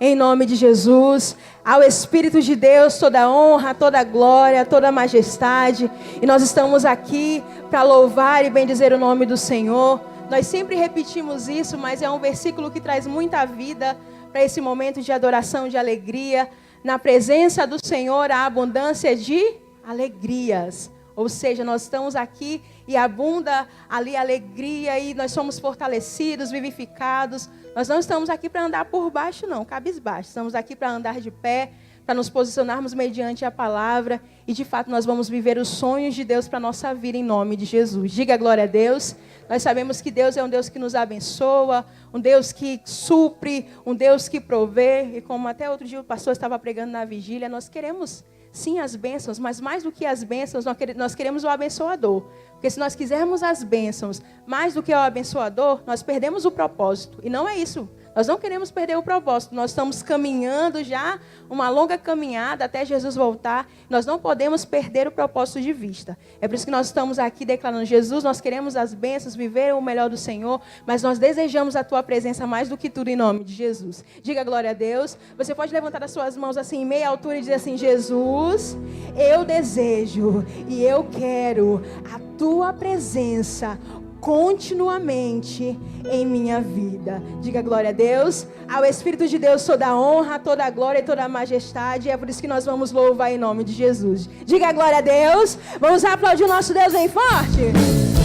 em nome de Jesus. Ao Espírito de Deus, toda honra, toda glória, toda majestade. E nós estamos aqui para louvar e bendizer o nome do Senhor. Nós sempre repetimos isso, mas é um versículo que traz muita vida para esse momento de adoração, de alegria. Na presença do Senhor, há abundância de alegrias. Ou seja, nós estamos aqui e abunda ali a alegria e nós somos fortalecidos, vivificados. Nós não estamos aqui para andar por baixo, não, cabisbaixo. Estamos aqui para andar de pé, para nos posicionarmos mediante a palavra. E de fato nós vamos viver os sonhos de Deus para a nossa vida em nome de Jesus. Diga glória a Deus. Nós sabemos que Deus é um Deus que nos abençoa, um Deus que supre, um Deus que provê. E como até outro dia o pastor estava pregando na vigília, nós queremos sim as bênçãos, mas mais do que as bênçãos, nós queremos o abençoador. Porque se nós quisermos as bênçãos mais do que o abençoador, nós perdemos o propósito. E não é isso. Nós não queremos perder o propósito. Nós estamos caminhando já uma longa caminhada até Jesus voltar. Nós não podemos perder o propósito de vista. É por isso que nós estamos aqui declarando: Jesus, nós queremos as bênçãos, viver o melhor do Senhor, mas nós desejamos a Tua presença mais do que tudo em nome de Jesus. Diga glória a Deus. Você pode levantar as suas mãos assim em meia altura e dizer assim: Jesus, eu desejo e eu quero a Tua presença continuamente em minha vida. Diga glória a Deus. Ao Espírito de Deus toda a honra, toda a glória e toda a majestade. É por isso que nós vamos louvar em nome de Jesus. Diga glória a Deus. Vamos aplaudir o nosso Deus bem forte.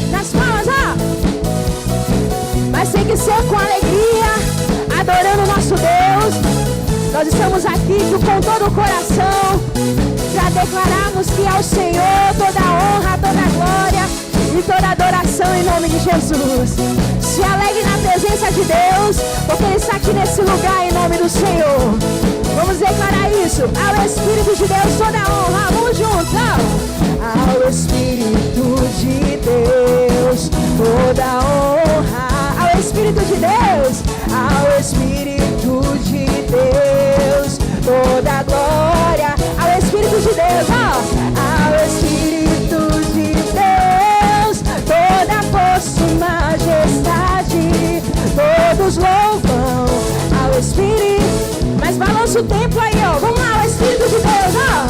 Nas palmas, ó. Mas tem que ser com alegria, adorando o nosso Deus. Nós estamos aqui com todo o coração para declararmos que ao Senhor toda a honra, toda a glória e toda adoração em nome de Jesus. Se alegre na presença de Deus, porque Ele está aqui nesse lugar em nome do Senhor. Vamos declarar isso. Ao Espírito de Deus toda a honra. Vamos juntos, ó. Ao Espírito de Deus toda a honra. Ao Espírito de Deus. Ao Espírito de Deus toda a glória. Ao Espírito de Deus, ó. Ao Espírito de Deus toda força e majestade, todos louvam ao Espírito. Mas balança o tempo aí, ó. Vamos lá, ao Espírito de Deus, ó.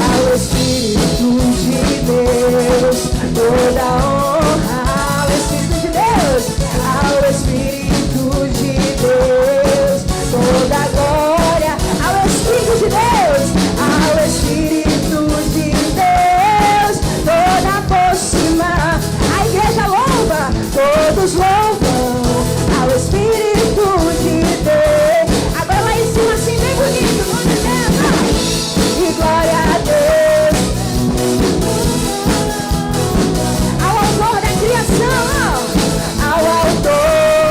Ao Espírito de Deus toda honra. Ao Espírito de Deus. Ao Espírito de Deus toda glória. Ao Espírito de Deus. Ao Espírito de Deus toda força e majestade. A igreja louva, todos louvam ao Espírito de Deus. Agora lá em cima assim bem bonito, glória a Deus. E glória a Deus. Ao autor da criação, ao autor.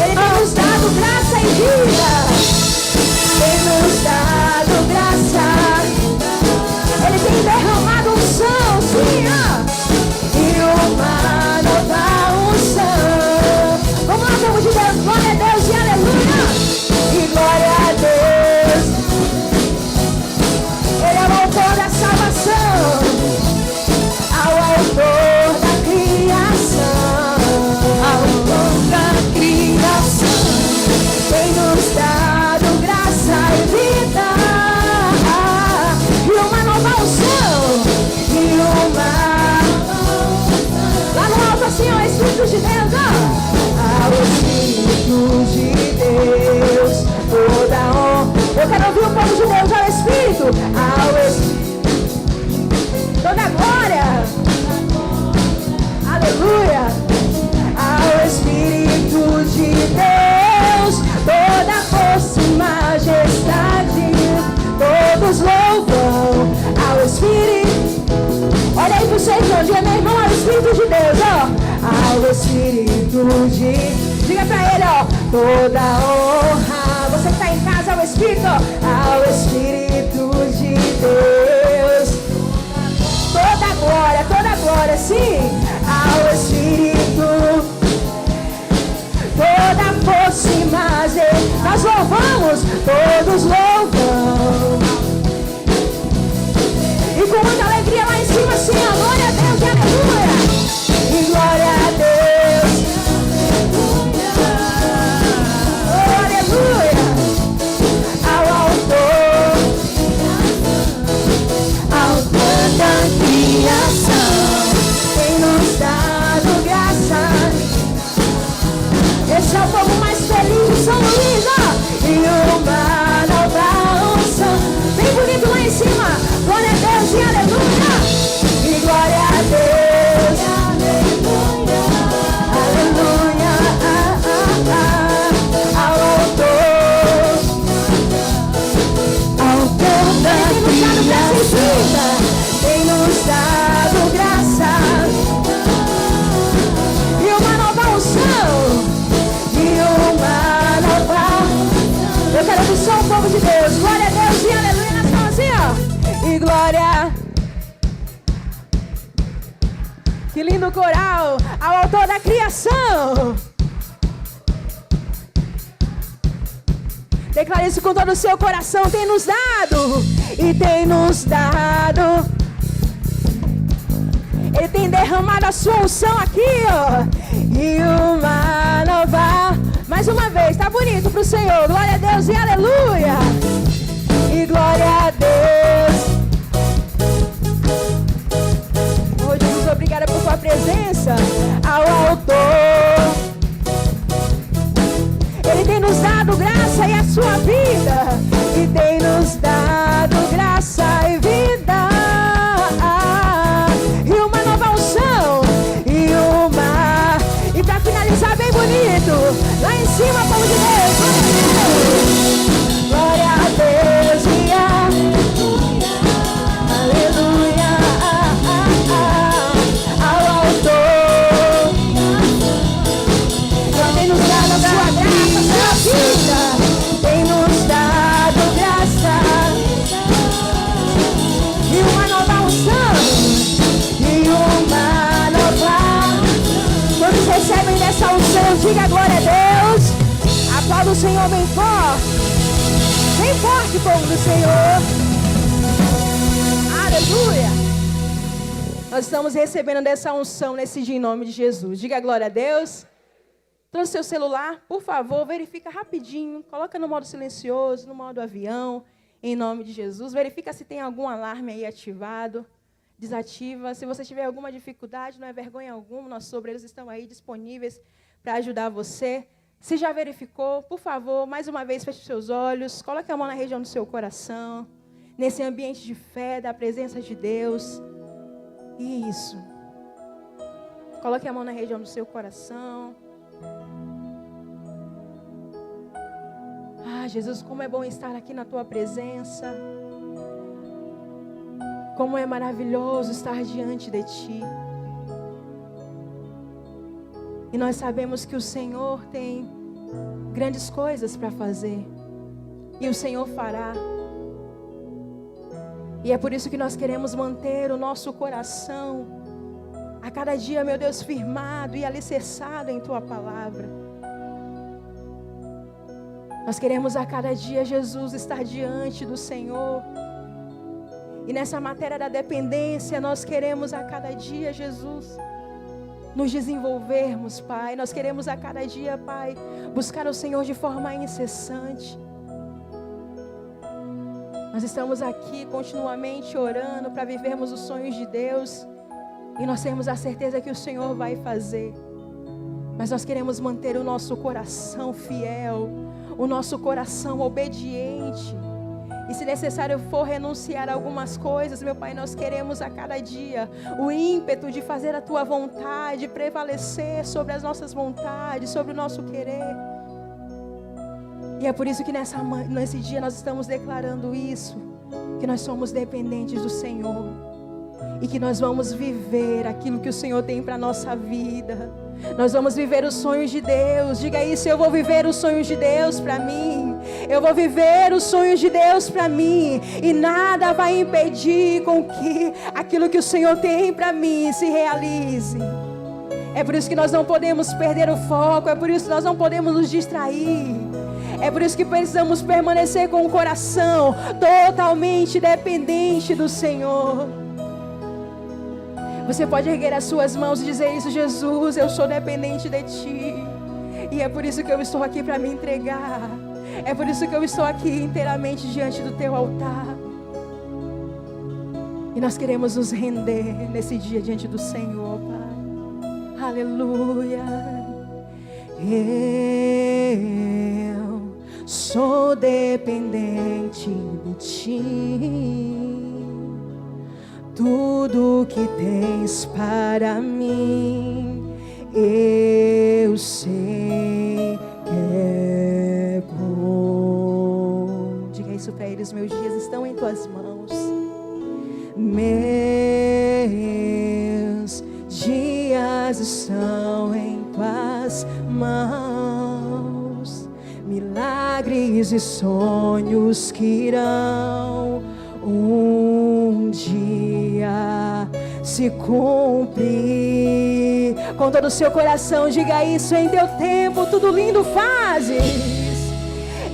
Ele tem nos dado graça e vida. Tem nos dado graça. Ele tem derramado unção, sim, ó. E uma nova unção. Vamos lá, povo de Deus, glória a Deus e aleluia. E glória a Deus. Ele é o autor da salvação, ao autor da criação, ao autor da criação. Tem nos dado graça e vida. E uma nova unção. E uma lá no alto assim, ó, Espírito de Deus, ó. Ao Espírito de Deus toda honra. Eu quero ouvir o povo de Deus, ao Espírito. Ao Espírito toda glória. Aleluia. Ao Espírito de Deus toda força e majestade, todos louvam ao Espírito. Olha aí pro seu irmão, diga: meu irmão, ao Espírito de Deus, ó. Ao Espírito de... Diga pra ele, ó. Toda honra. Você que tá em casa, ao Espírito, ó. Ao Espírito de Deus toda glória, sim. Ao Espírito toda força e majestade. Nós louvamos, todos louvam. E com muita alegria lá em cima, sim, ó. Glória a Deus e aleluia. E glória a Deus. Oh, aleluia. o povo mais feliz de São Luís, ó. E uma nova unção. Bem bonito lá em cima. Glória a Deus e aleluia. E glória a Deus. Aleluia. Aleluia. Ao autor. Autor da criação. Tem nos dado graça. E uma nova unção. E uma nova. Eu quero que só o povo de Deus. Glória a Deus e aleluia nas mãos assim, ó. E glória. Que lindo coral. Ao autor da criação. Declare isso com todo o seu coração. Tem nos dado. E tem nos dado. Ele tem derramado a sua unção aqui, ó. E uma nova. Mais uma vez, tá bonito pro Senhor. Glória a Deus e aleluia. E glória a Deus. Oh, Jesus, obrigada por tua presença. Ao autor. Ele tem nos dado graça e a sua vida. E tem nos dado graça e vida. E uma nova unção. E uma. E pra finalizar bem bonito. Lá em cima, povo de Deus. Glória a Deus e aleluia. Ao autor. Ele tem nos dado a sua graça, a sua vida. Tem nos dado graça. E uma nova unção. E uma nova. Todos recebem dessa unção, diga glória a Deus. Aplauda o Senhor bem forte. Bem forte, povo do Senhor. Aleluia. Nós estamos recebendo dessa unção nesse dia em nome de Jesus. Diga glória a Deus. Trouxe seu celular, por favor, verifica rapidinho. Coloca no modo silencioso, no modo avião, em nome de Jesus. Verifica se tem algum alarme aí ativado. Desativa. Se você tiver alguma dificuldade, não é vergonha alguma. Nossos obreiros estão aí disponíveis para ajudar você. Se já verificou, por favor, mais uma vez, feche os seus olhos. Coloque a mão na região do seu coração. Nesse ambiente de fé, da presença de Deus. Isso. Coloque a mão na região do seu coração. Ah, Jesus, como é bom estar aqui na tua presença. Como é maravilhoso estar diante de ti. E nós sabemos que o Senhor tem grandes coisas para fazer. E o Senhor fará. E é por isso que nós queremos manter o nosso coração a cada dia, meu Deus, firmado e alicerçado em tua palavra. Nós queremos a cada dia, Jesus, estar diante do Senhor. E nessa matéria da dependência, nós queremos a cada dia, Jesus, nos desenvolvermos, Pai. Nós queremos a cada dia, Pai, buscar o Senhor de forma incessante. Nós estamos aqui continuamente orando para vivermos os sonhos de Deus. E nós temos a certeza que o Senhor vai fazer. Mas nós queremos manter o nosso coração fiel, o nosso coração obediente. E se necessário for renunciar a algumas coisas, meu Pai, nós queremos a cada dia o ímpeto de fazer a Tua vontade, prevalecer sobre as nossas vontades, sobre o nosso querer. E é por isso que nesse dia nós estamos declarando isso, que nós somos dependentes do Senhor. E que nós vamos viver aquilo que o Senhor tem para a nossa vida. Nós vamos viver os sonhos de Deus. Diga isso, eu vou viver os sonhos de Deus para mim. Eu vou viver os sonhos de Deus para mim. E nada vai impedir com que aquilo que o Senhor tem para mim se realize. É por isso que nós não podemos perder o foco. É por isso que nós não podemos nos distrair. É por isso que precisamos permanecer com o coração totalmente dependente do Senhor. Você pode erguer as suas mãos e dizer isso: Jesus, eu sou dependente de Ti. E é por isso que eu estou aqui para me entregar. É por isso que eu estou aqui inteiramente diante do Teu altar. E nós queremos nos render nesse dia diante do Senhor, Pai. Aleluia. dependente de ti. Tudo que tens para mim, eu sei que é bom. Diga isso para eles: meus dias estão em tuas mãos. Meus dias estão em tuas mãos. Milagres e sonhos que irão um dia se cumprir. Com todo o seu coração, diga isso: em teu tempo tudo lindo fazes.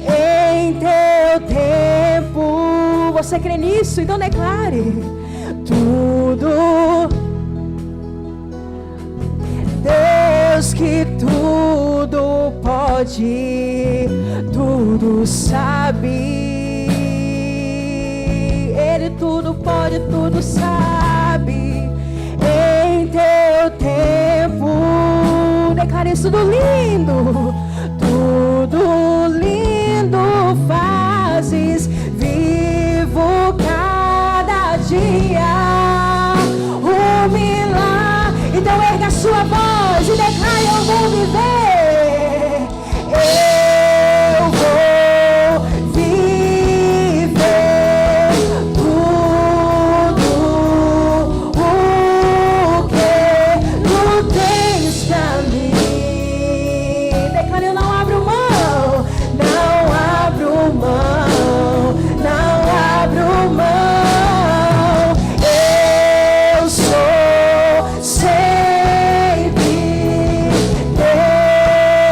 Em teu tempo. Você crê nisso? Então declare: tudo. Deus que tudo pode, tudo sabe. Ele tudo pode, tudo sabe. Em teu tempo, declare isso: tudo lindo, tudo lindo fazes. Vivo cada dia um milagre. Então erga a sua voz e declare: eu vou viver. Eu vou viver tudo o que tu tens pra mim. Declare: eu não abro mão, não abro mão, não abro mão. Eu sou sempre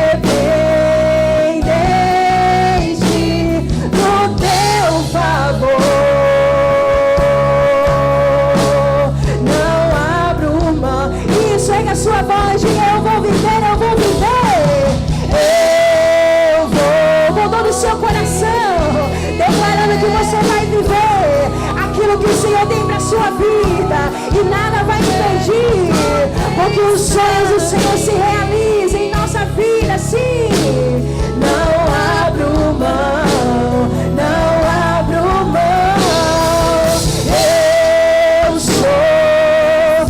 dependente do teu favor. Não abro mão. Isso, erga a sua voz, diga: eu vou viver, eu vou viver. Eu vou, com todo o seu coração, declarando que você vai viver aquilo que o Senhor tem para sua vida e nada vai impedir, porque os sonhos do Senhor se realizam em nossa vida, sim. Não abro mão, não abro mão. Eu sou,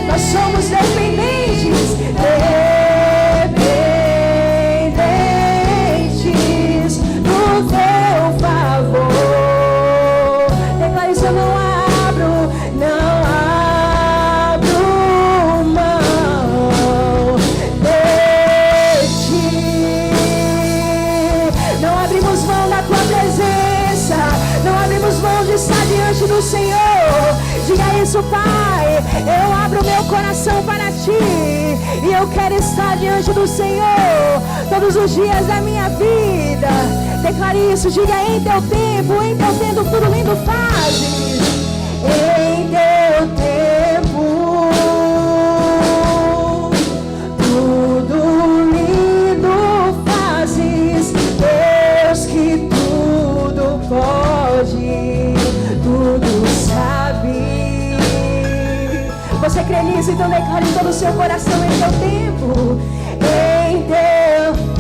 nós somos dependentes, dependentes do teu favor. Declare isso: eu não abro, não abro mão de ti. Não abrimos mão da tua presença, não abrimos mão de estar diante do Senhor. Diga isso: Pai, eu abro meu coração para ti e eu quero estar diante do Senhor todos os dias da minha vida. Declare isso, diga: em teu tempo tudo lindo fazes. Em teu tempo tudo lindo fazes. Deus que tudo pode, tudo sabe. Você crê nisso? Então declare todo o seu coração: em teu tempo, em teu.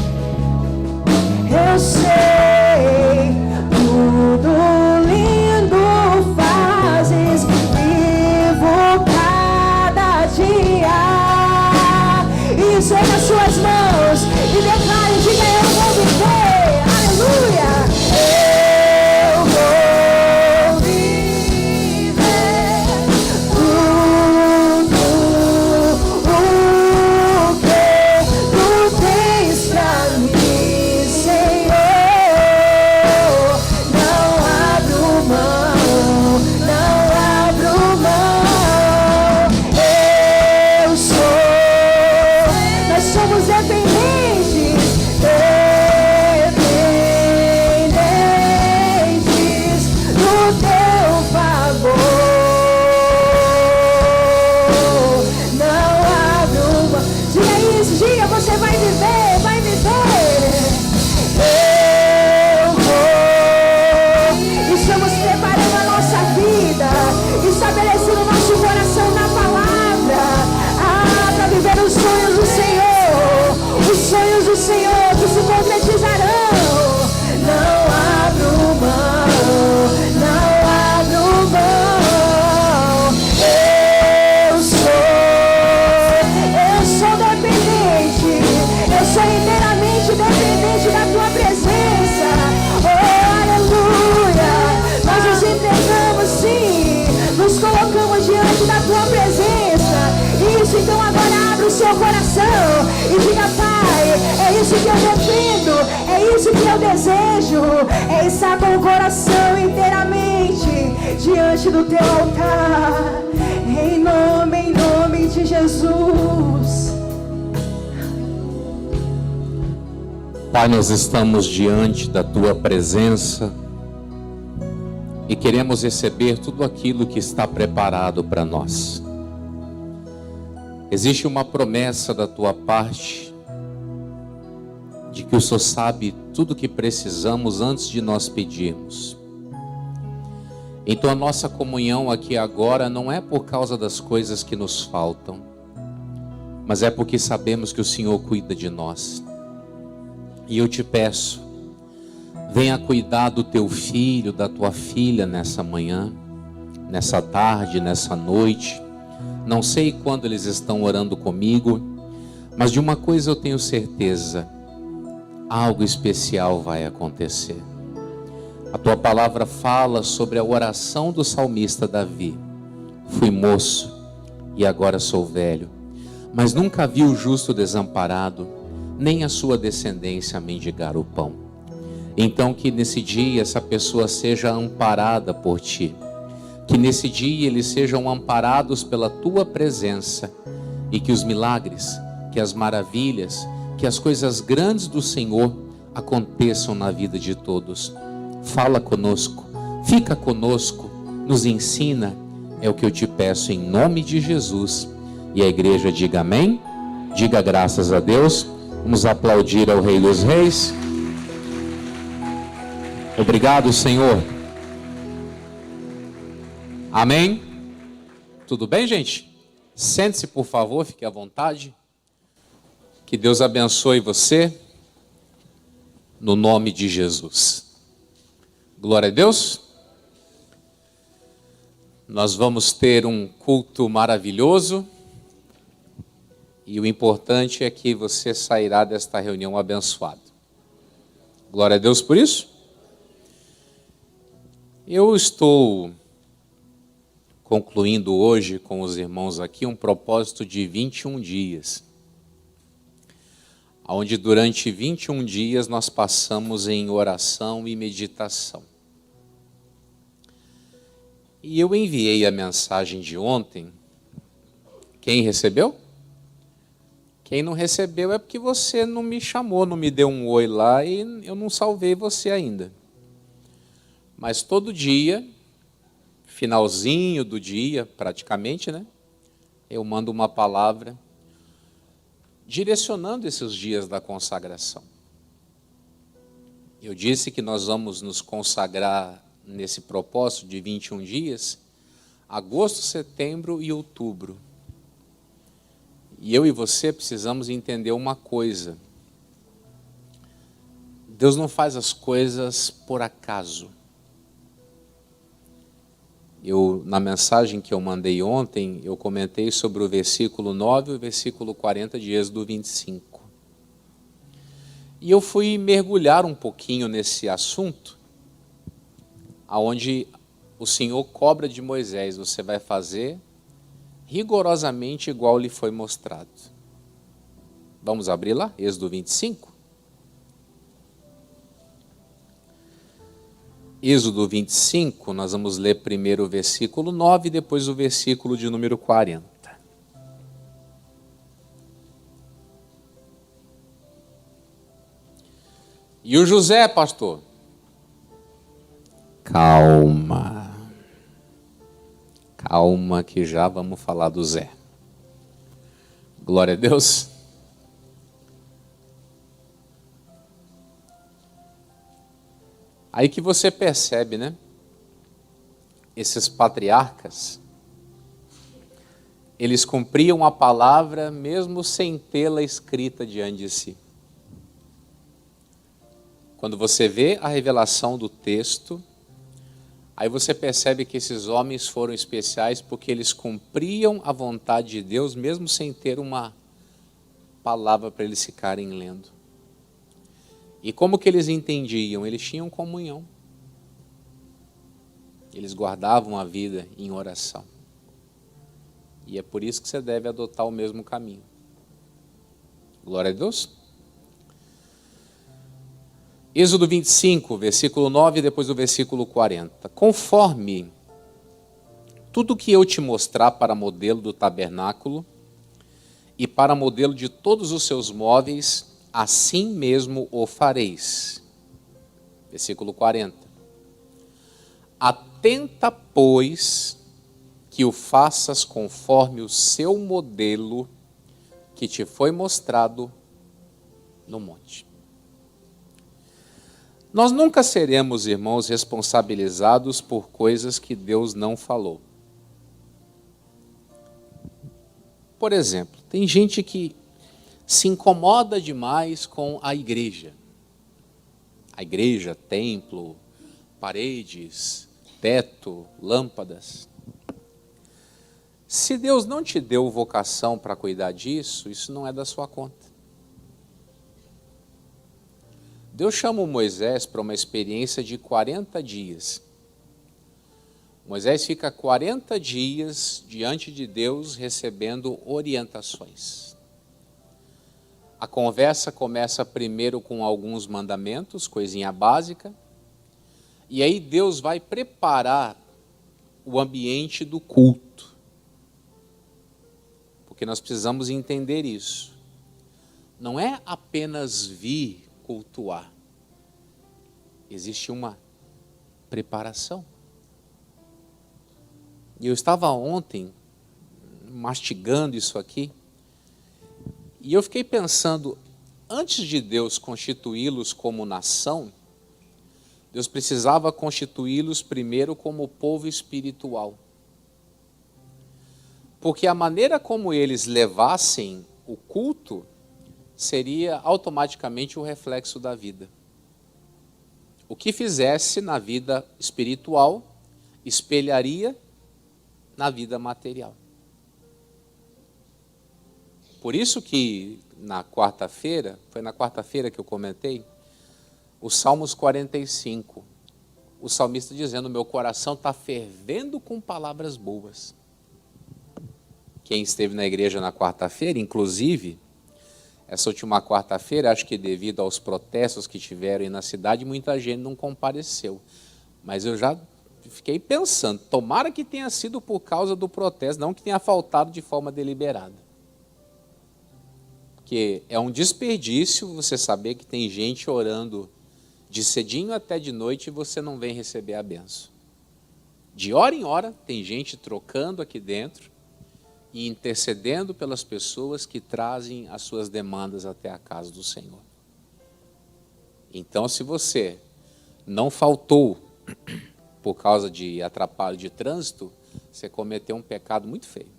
Eu sei, tudo lindo fazes. Vivo cada dia. Isso é nas suas mãos e declare, diga: eu vou viver. Aleluia. Eu vou viver tudo o que tu tens pra mim, Senhor. Não abro mão, não abro mão. Eu sou, nós somos dependentes, dependentes do teu favor. Não abro mão. Diga isso, diga: você vai viver, vai viver. Eu vou. Estamos preparando a nossa vida, estabelecendo o nosso coração na palavra, para viver os sonhos do Senhor, os sonhos do Senhor que se concretizarão. Não há isso que eu defendo, é isso que eu desejo, é estar com o coração inteiramente diante do teu altar, em nome de Jesus. Pai, nós estamos diante da tua presença e queremos receber tudo aquilo que está preparado para nós. Existe uma promessa da tua parte de que o Senhor sabe tudo o que precisamos antes de nós pedirmos. Então a nossa comunhão aqui agora não é por causa das coisas que nos faltam, mas é porque sabemos que o Senhor cuida de nós. E eu te peço, venha cuidar do teu filho, da tua filha nessa manhã, nessa tarde, nessa noite. Não sei quando eles estão orando comigo, mas de uma coisa eu tenho certeza: algo especial vai acontecer. A tua palavra fala sobre a oração do salmista Davi. Fui moço e agora sou velho, mas nunca vi o justo desamparado, nem a sua descendência mendigar o pão. Então que nesse dia essa pessoa seja amparada por ti, que nesse dia eles sejam amparados pela tua presença, e que os milagres, que as maravilhas, que as coisas grandes do Senhor aconteçam na vida de todos. Fala conosco, fica conosco, nos ensina, é o que eu te peço em nome de Jesus. E a igreja diga amém, diga graças a Deus. Vamos aplaudir ao Rei dos Reis. Obrigado, Senhor. Amém. Tudo bem, gente? Sente-se, por favor, fique à vontade. Que Deus abençoe você, no nome de Jesus. Glória a Deus. Nós vamos ter um culto maravilhoso. E o importante é que você sairá desta reunião abençoado. Glória a Deus por isso. Eu estou concluindo hoje com os irmãos aqui um propósito de 21 dias. Onde durante 21 dias nós passamos em oração e meditação. E eu enviei a mensagem de ontem. Quem recebeu? Quem não recebeu é porque você não me chamou, não me deu um oi lá e eu não salvei você ainda. Mas todo dia, finalzinho do dia, praticamente, né? Eu mando uma palavra direcionando esses dias da consagração. Eu disse que nós vamos nos consagrar nesse propósito de 21 dias, agosto, setembro e outubro. E eu e você precisamos entender uma coisa: Deus não faz as coisas por acaso. Na mensagem que eu mandei ontem, eu comentei sobre o versículo 9 e o versículo 40 de Êxodo 25. E eu fui mergulhar um pouquinho nesse assunto, aonde o Senhor cobra de Moisés: você vai fazer rigorosamente igual lhe foi mostrado. Vamos abrir lá, Êxodo 25? Êxodo 25, nós vamos ler primeiro o versículo 9 e depois o versículo de número 40. E o José, pastor? Calma. Calma que já vamos falar do Zé. Glória a Deus. Aí que você percebe, né? Esses patriarcas, eles cumpriam a palavra mesmo sem tê-la escrita diante de si. Quando você vê a revelação do texto, aí você percebe que esses homens foram especiais porque eles cumpriam a vontade de Deus mesmo sem ter uma palavra para eles ficarem lendo. E como que eles entendiam? Eles tinham comunhão. Eles guardavam a vida em oração. E é por isso que você deve adotar o mesmo caminho. Glória a Deus. Êxodo 25, versículo 9, depois o versículo 40. Conforme tudo que eu te mostrar para modelo do tabernáculo e para modelo de todos os seus móveis, assim mesmo o fareis. Versículo 40. Atenta, pois, que o faças conforme o seu modelo que te foi mostrado no monte. Nós nunca seremos, irmãos, responsabilizados por coisas que Deus não falou. Por exemplo, tem gente que se incomoda demais com a igreja. A igreja, templo, paredes, teto, lâmpadas. Se Deus não te deu vocação para cuidar disso, isso não é da sua conta. Deus chama o Moisés para uma experiência de 40 dias. Moisés fica 40 dias diante de Deus recebendo orientações. A conversa começa primeiro com alguns mandamentos, coisinha básica, e aí Deus vai preparar o ambiente do culto. Porque nós precisamos entender isso. Não é apenas vir cultuar. Existe uma preparação. E eu estava ontem mastigando isso aqui, e eu fiquei pensando, antes de Deus constituí-los como nação, Deus precisava constituí-los primeiro como povo espiritual. Porque a maneira como eles levassem o culto seria automaticamente o reflexo da vida. O que fizesse na vida espiritual espelharia na vida material. Por isso que na quarta-feira, foi na quarta-feira que eu comentei, o Salmos 45, o salmista dizendo, meu coração está fervendo com palavras boas. Quem esteve na igreja na quarta-feira, inclusive, essa última quarta-feira, acho que devido aos protestos que tiveram aí na cidade, muita gente não compareceu. Mas eu já fiquei pensando, tomara que tenha sido por causa do protesto, não que tenha faltado de forma deliberada. Porque é um desperdício você saber que tem gente orando de cedinho até de noite e você não vem receber a benção. De hora em hora, tem gente trocando aqui dentro e intercedendo pelas pessoas que trazem as suas demandas até a casa do Senhor. Então, se você não faltou por causa de atrapalho de trânsito, você cometeu um pecado muito feio.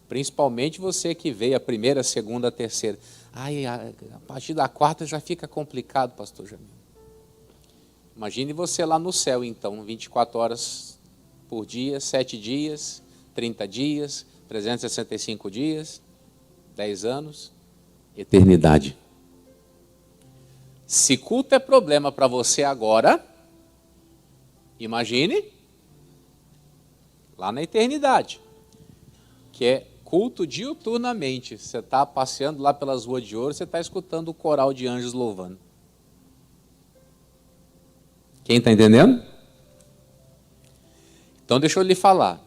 Principalmente você que veio a primeira, a segunda, a terceira. Ai, a partir da quarta já fica complicado, pastor Jamil. Imagine você lá no céu, então, 24 horas por dia, 7 dias, 30 dias, 365 dias, 10 anos, eternidade. Se culto é problema para você agora, imagine lá na eternidade, que é culto diuturnamente. Você está passeando lá pelas ruas de ouro, você está escutando o coral de anjos louvando. Quem está entendendo? Então deixa eu lhe falar.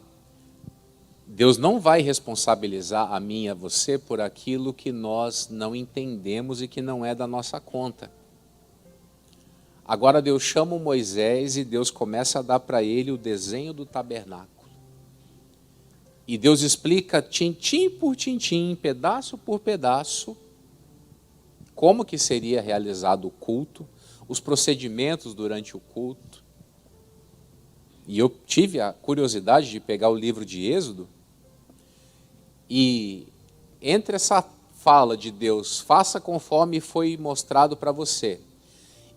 Deus não vai responsabilizar a mim e a você por aquilo que nós não entendemos e que não é da nossa conta. Agora Deus chama o Moisés e Deus começa a dar para ele o desenho do tabernáculo. E Deus explica tintim por tintim, pedaço por pedaço, como que seria realizado o culto, os procedimentos durante o culto. E eu tive a curiosidade de pegar o livro de Êxodo, e entre essa fala de Deus, faça conforme foi mostrado para você,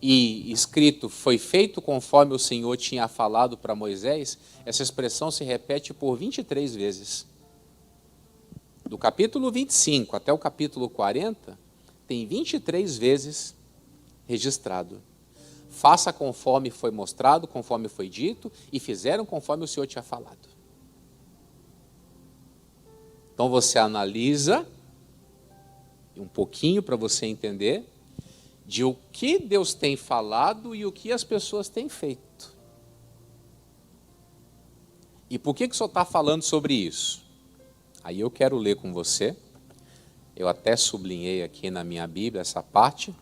e escrito, foi feito conforme o Senhor tinha falado para Moisés, essa expressão se repete por 23 vezes. Do capítulo 25 até o capítulo 40, tem 23 vezes registrado. Faça conforme foi mostrado, conforme foi dito, e fizeram conforme o Senhor tinha falado. Então você analisa, um pouquinho para você entender, de o que Deus tem falado e o que as pessoas têm feito. E por que o senhor está falando sobre isso? Aí eu quero ler com você. Eu até sublinhei aqui na minha Bíblia essa parte.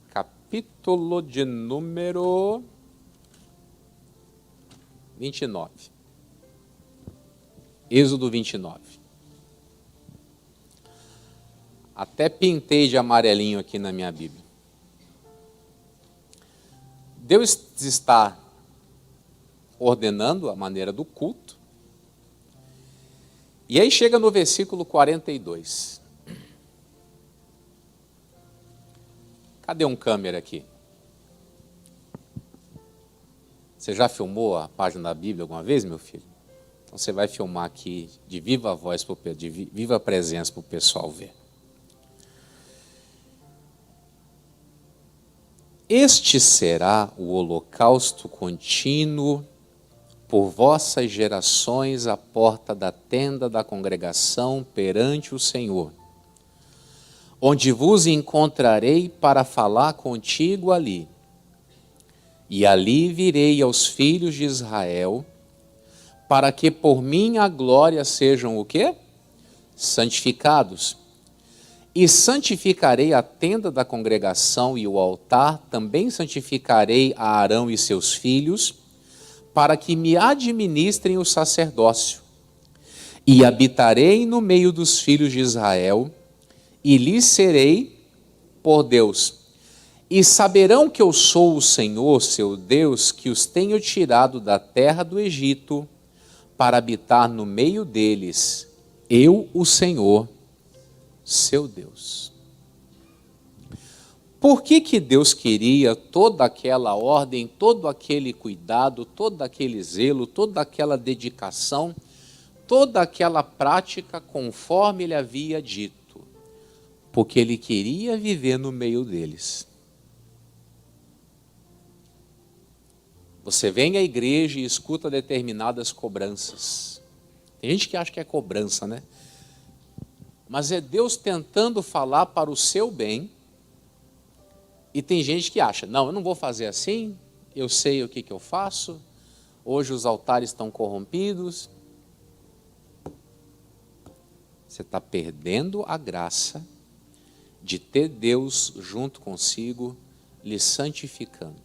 Capítulo de número 29. Êxodo 29. Até pintei de amarelinho aqui na minha Bíblia. Deus está ordenando a maneira do culto. E aí chega no versículo 42. Cadê um câmera aqui? Você já filmou a página da Bíblia alguma vez, meu filho? Então você vai filmar aqui de viva voz, de viva presença para o pessoal ver. Este será o holocausto contínuo por vossas gerações à porta da tenda da congregação perante o Senhor, onde vos encontrarei para falar contigo ali. E ali virei aos filhos de Israel, para que por minha glória sejam o quê? Santificados. E santificarei a tenda da congregação e o altar, também santificarei a Arão e seus filhos, para que me administrem o sacerdócio. E habitarei no meio dos filhos de Israel, e lhes serei por Deus. E saberão que eu sou o Senhor, seu Deus, que os tenho tirado da terra do Egito, para habitar no meio deles, eu, o Senhor, seu Deus. Por que Deus queria toda aquela ordem, todo aquele cuidado, todo aquele zelo, toda aquela dedicação, toda aquela prática conforme ele havia dito? Porque ele queria viver no meio deles. Você vem à igreja e escuta determinadas cobranças. Tem gente que acha que é cobrança, né? Mas é Deus tentando falar para o seu bem. E tem gente que acha, não, eu não vou fazer assim, eu sei o que eu faço, hoje os altares estão corrompidos. Você está perdendo a graça de ter Deus junto consigo, lhe santificando,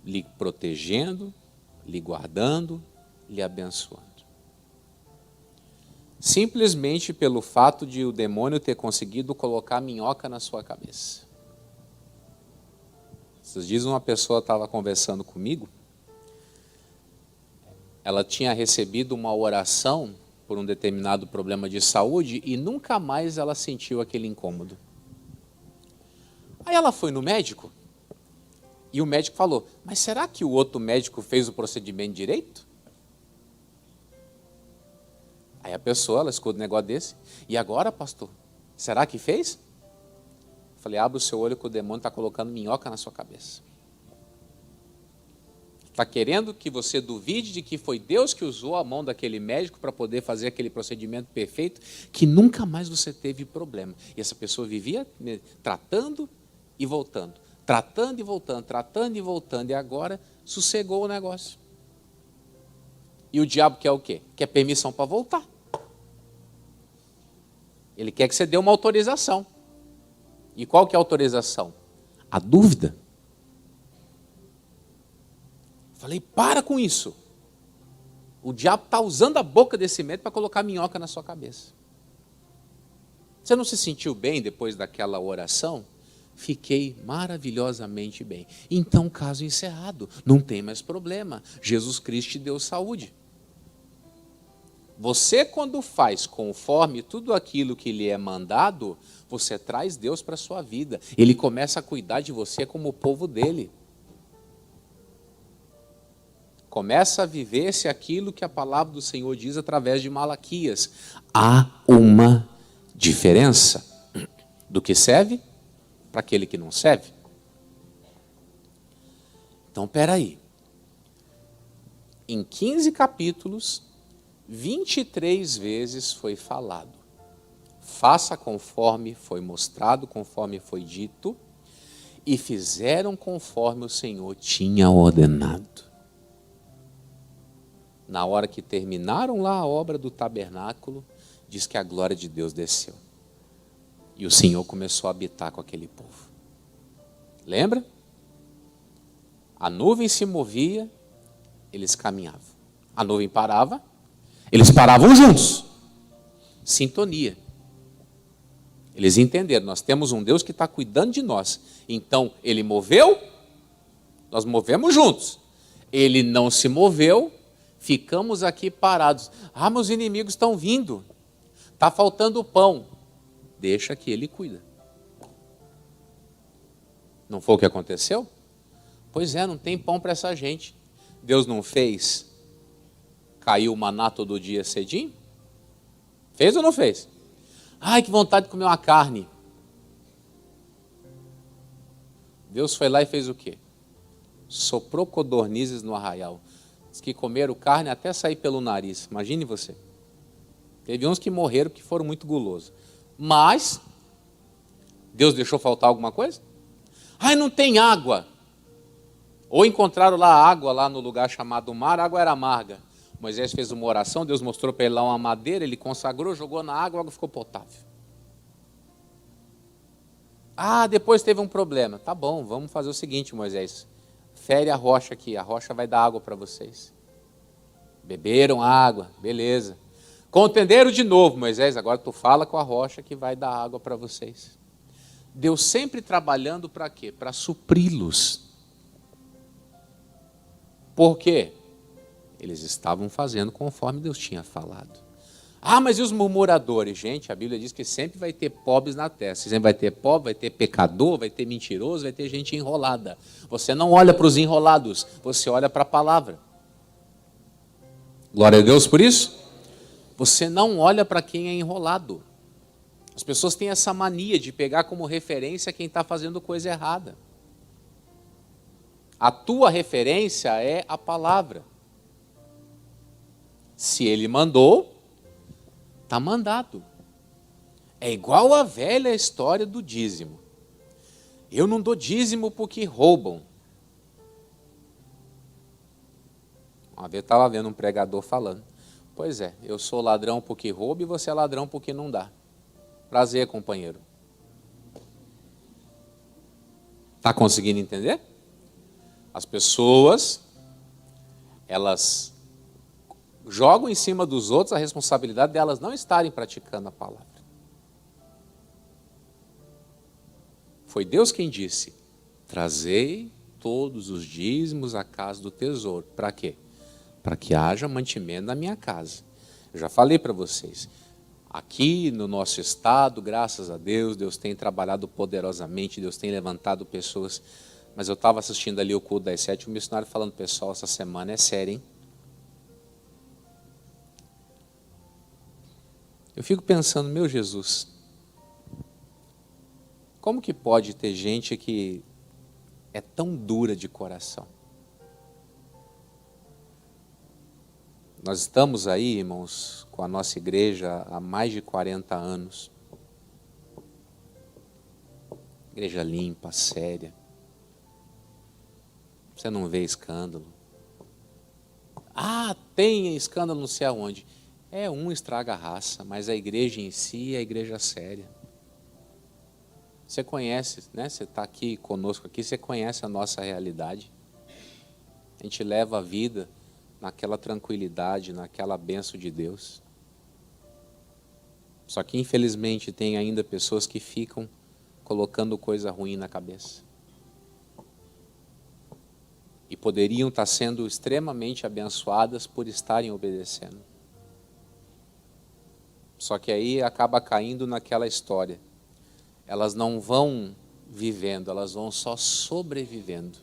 lhe protegendo, lhe guardando, lhe abençoando. Simplesmente pelo fato de o demônio ter conseguido colocar minhoca na sua cabeça. Esses dias uma pessoa estava conversando comigo, ela tinha recebido uma oração por um determinado problema de saúde e nunca mais ela sentiu aquele incômodo. Aí ela foi no médico e o médico falou, mas será que o outro médico fez o procedimento direito? Aí a pessoa, ela escuta um negócio desse, e agora, pastor, será que fez? Eu falei, abre o seu olho que o demônio está colocando minhoca na sua cabeça. Está querendo que você duvide de que foi Deus que usou a mão daquele médico para poder fazer aquele procedimento perfeito, que nunca mais você teve problema. E essa pessoa vivia tratando e voltando, tratando e voltando, tratando e voltando, e agora sossegou o negócio. E o diabo quer o quê? Quer permissão para voltar. Ele quer que você dê uma autorização. E qual que é a autorização? A dúvida. Falei, para com isso. O diabo está usando a boca desse médico para colocar minhoca na sua cabeça. Você não se sentiu bem depois daquela oração? Fiquei maravilhosamente bem. Então, caso encerrado, não tem mais problema. Jesus Cristo te deu saúde. Você, quando faz conforme tudo aquilo que lhe é mandado, você traz Deus para a sua vida. Ele começa a cuidar de você como o povo dele. Começa a viver-se aquilo que a palavra do Senhor diz através de Malaquias. Há uma diferença do que serve para aquele que não serve. Então, espera aí. Em 15 capítulos, 23 vezes foi falado. Faça conforme foi mostrado, conforme foi dito, e fizeram conforme o Senhor tinha ordenado. Na hora que terminaram lá a obra do tabernáculo, diz que a glória de Deus desceu. E o Senhor começou a habitar com aquele povo. Lembra? A nuvem se movia, eles caminhavam. A nuvem parava, eles paravam juntos. Sintonia. Eles entenderam, nós temos um Deus que está cuidando de nós. Então, Ele moveu, nós movemos juntos. Ele não se moveu, ficamos aqui parados. Ah, meus inimigos estão vindo. Está faltando pão. Deixa que Ele cuida. Não foi o que aconteceu? Pois é, não tem pão para essa gente. Deus não fez? Caiu o maná todo dia cedinho? Fez ou não fez? Ai, que vontade de comer uma carne. Deus foi lá e fez o quê? Soprou codornizes no arraial. Diz que comeram carne até sair pelo nariz. Imagine você. Teve uns que morreram porque foram muito gulosos. Mas, Deus deixou faltar alguma coisa? Ai, não tem água. Ou encontraram lá água, lá no lugar chamado mar, a água era amarga. Moisés fez uma oração, Deus mostrou para ele lá uma madeira, ele consagrou, jogou na água, a água ficou potável. Ah, depois teve um problema. Tá bom, vamos fazer o seguinte, Moisés. Fere a rocha aqui, a rocha vai dar água para vocês. Beberam água, beleza. Contenderam de novo, Moisés, agora tu fala com a rocha que vai dar água para vocês. Deus sempre trabalhando para quê? Para supri-los. Por quê? Eles estavam fazendo conforme Deus tinha falado. Ah, mas e os murmuradores? Gente, a Bíblia diz que sempre vai ter pobres na terra. Sempre vai ter pobre, vai ter pecador, vai ter mentiroso, vai ter gente enrolada. Você não olha para os enrolados, você olha para a palavra. Glória a Deus por isso. Você não olha para quem é enrolado. As pessoas têm essa mania de pegar como referência quem está fazendo coisa errada. A tua referência é a palavra. Se Ele mandou, está mandado. É igual a velha história do dízimo. Eu não dou dízimo porque roubam. Uma vez eu estava vendo um pregador falando. Pois é, eu sou ladrão porque roubo e você é ladrão porque não dá. Prazer, companheiro. Está conseguindo entender? As pessoas, elas jogam em cima dos outros a responsabilidade delas não estarem praticando a palavra. Foi Deus quem disse, trazei todos os dízimos à casa do tesouro. Para quê? Para que haja mantimento na minha casa. Eu já falei para vocês, aqui no nosso estado, graças a Deus, Deus tem trabalhado poderosamente, Deus tem levantado pessoas, mas eu estava assistindo ali o culto das 7, o missionário falando, pessoal, essa semana é séria, hein? Eu fico pensando, meu Jesus, como que pode ter gente que é tão dura de coração? Nós estamos aí, irmãos, com a nossa igreja há mais de 40 anos. Igreja limpa, séria. Você não vê escândalo. Ah, tem escândalo não sei aonde. Um estraga a raça, mas a igreja em si é a igreja séria. Você conhece, né? Você está aqui conosco aqui, você conhece a nossa realidade. A gente leva a vida naquela tranquilidade, naquela bênção de Deus. Só que infelizmente tem ainda pessoas que ficam colocando coisa ruim na cabeça. E poderiam estar sendo extremamente abençoadas por estarem obedecendo. Só que aí acaba caindo naquela história. Elas não vão vivendo, elas vão só sobrevivendo.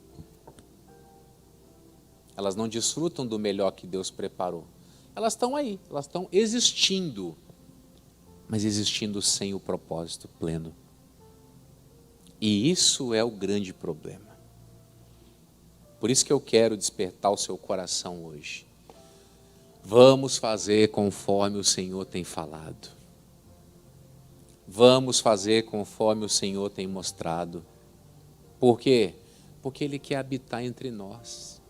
Elas não desfrutam do melhor que Deus preparou. Elas estão aí, elas estão existindo, mas existindo sem o propósito pleno. E isso é o grande problema. Por isso que eu quero despertar o seu coração hoje. Vamos fazer conforme o Senhor tem falado. Vamos fazer conforme o Senhor tem mostrado. Por quê? Porque Ele quer habitar entre nós.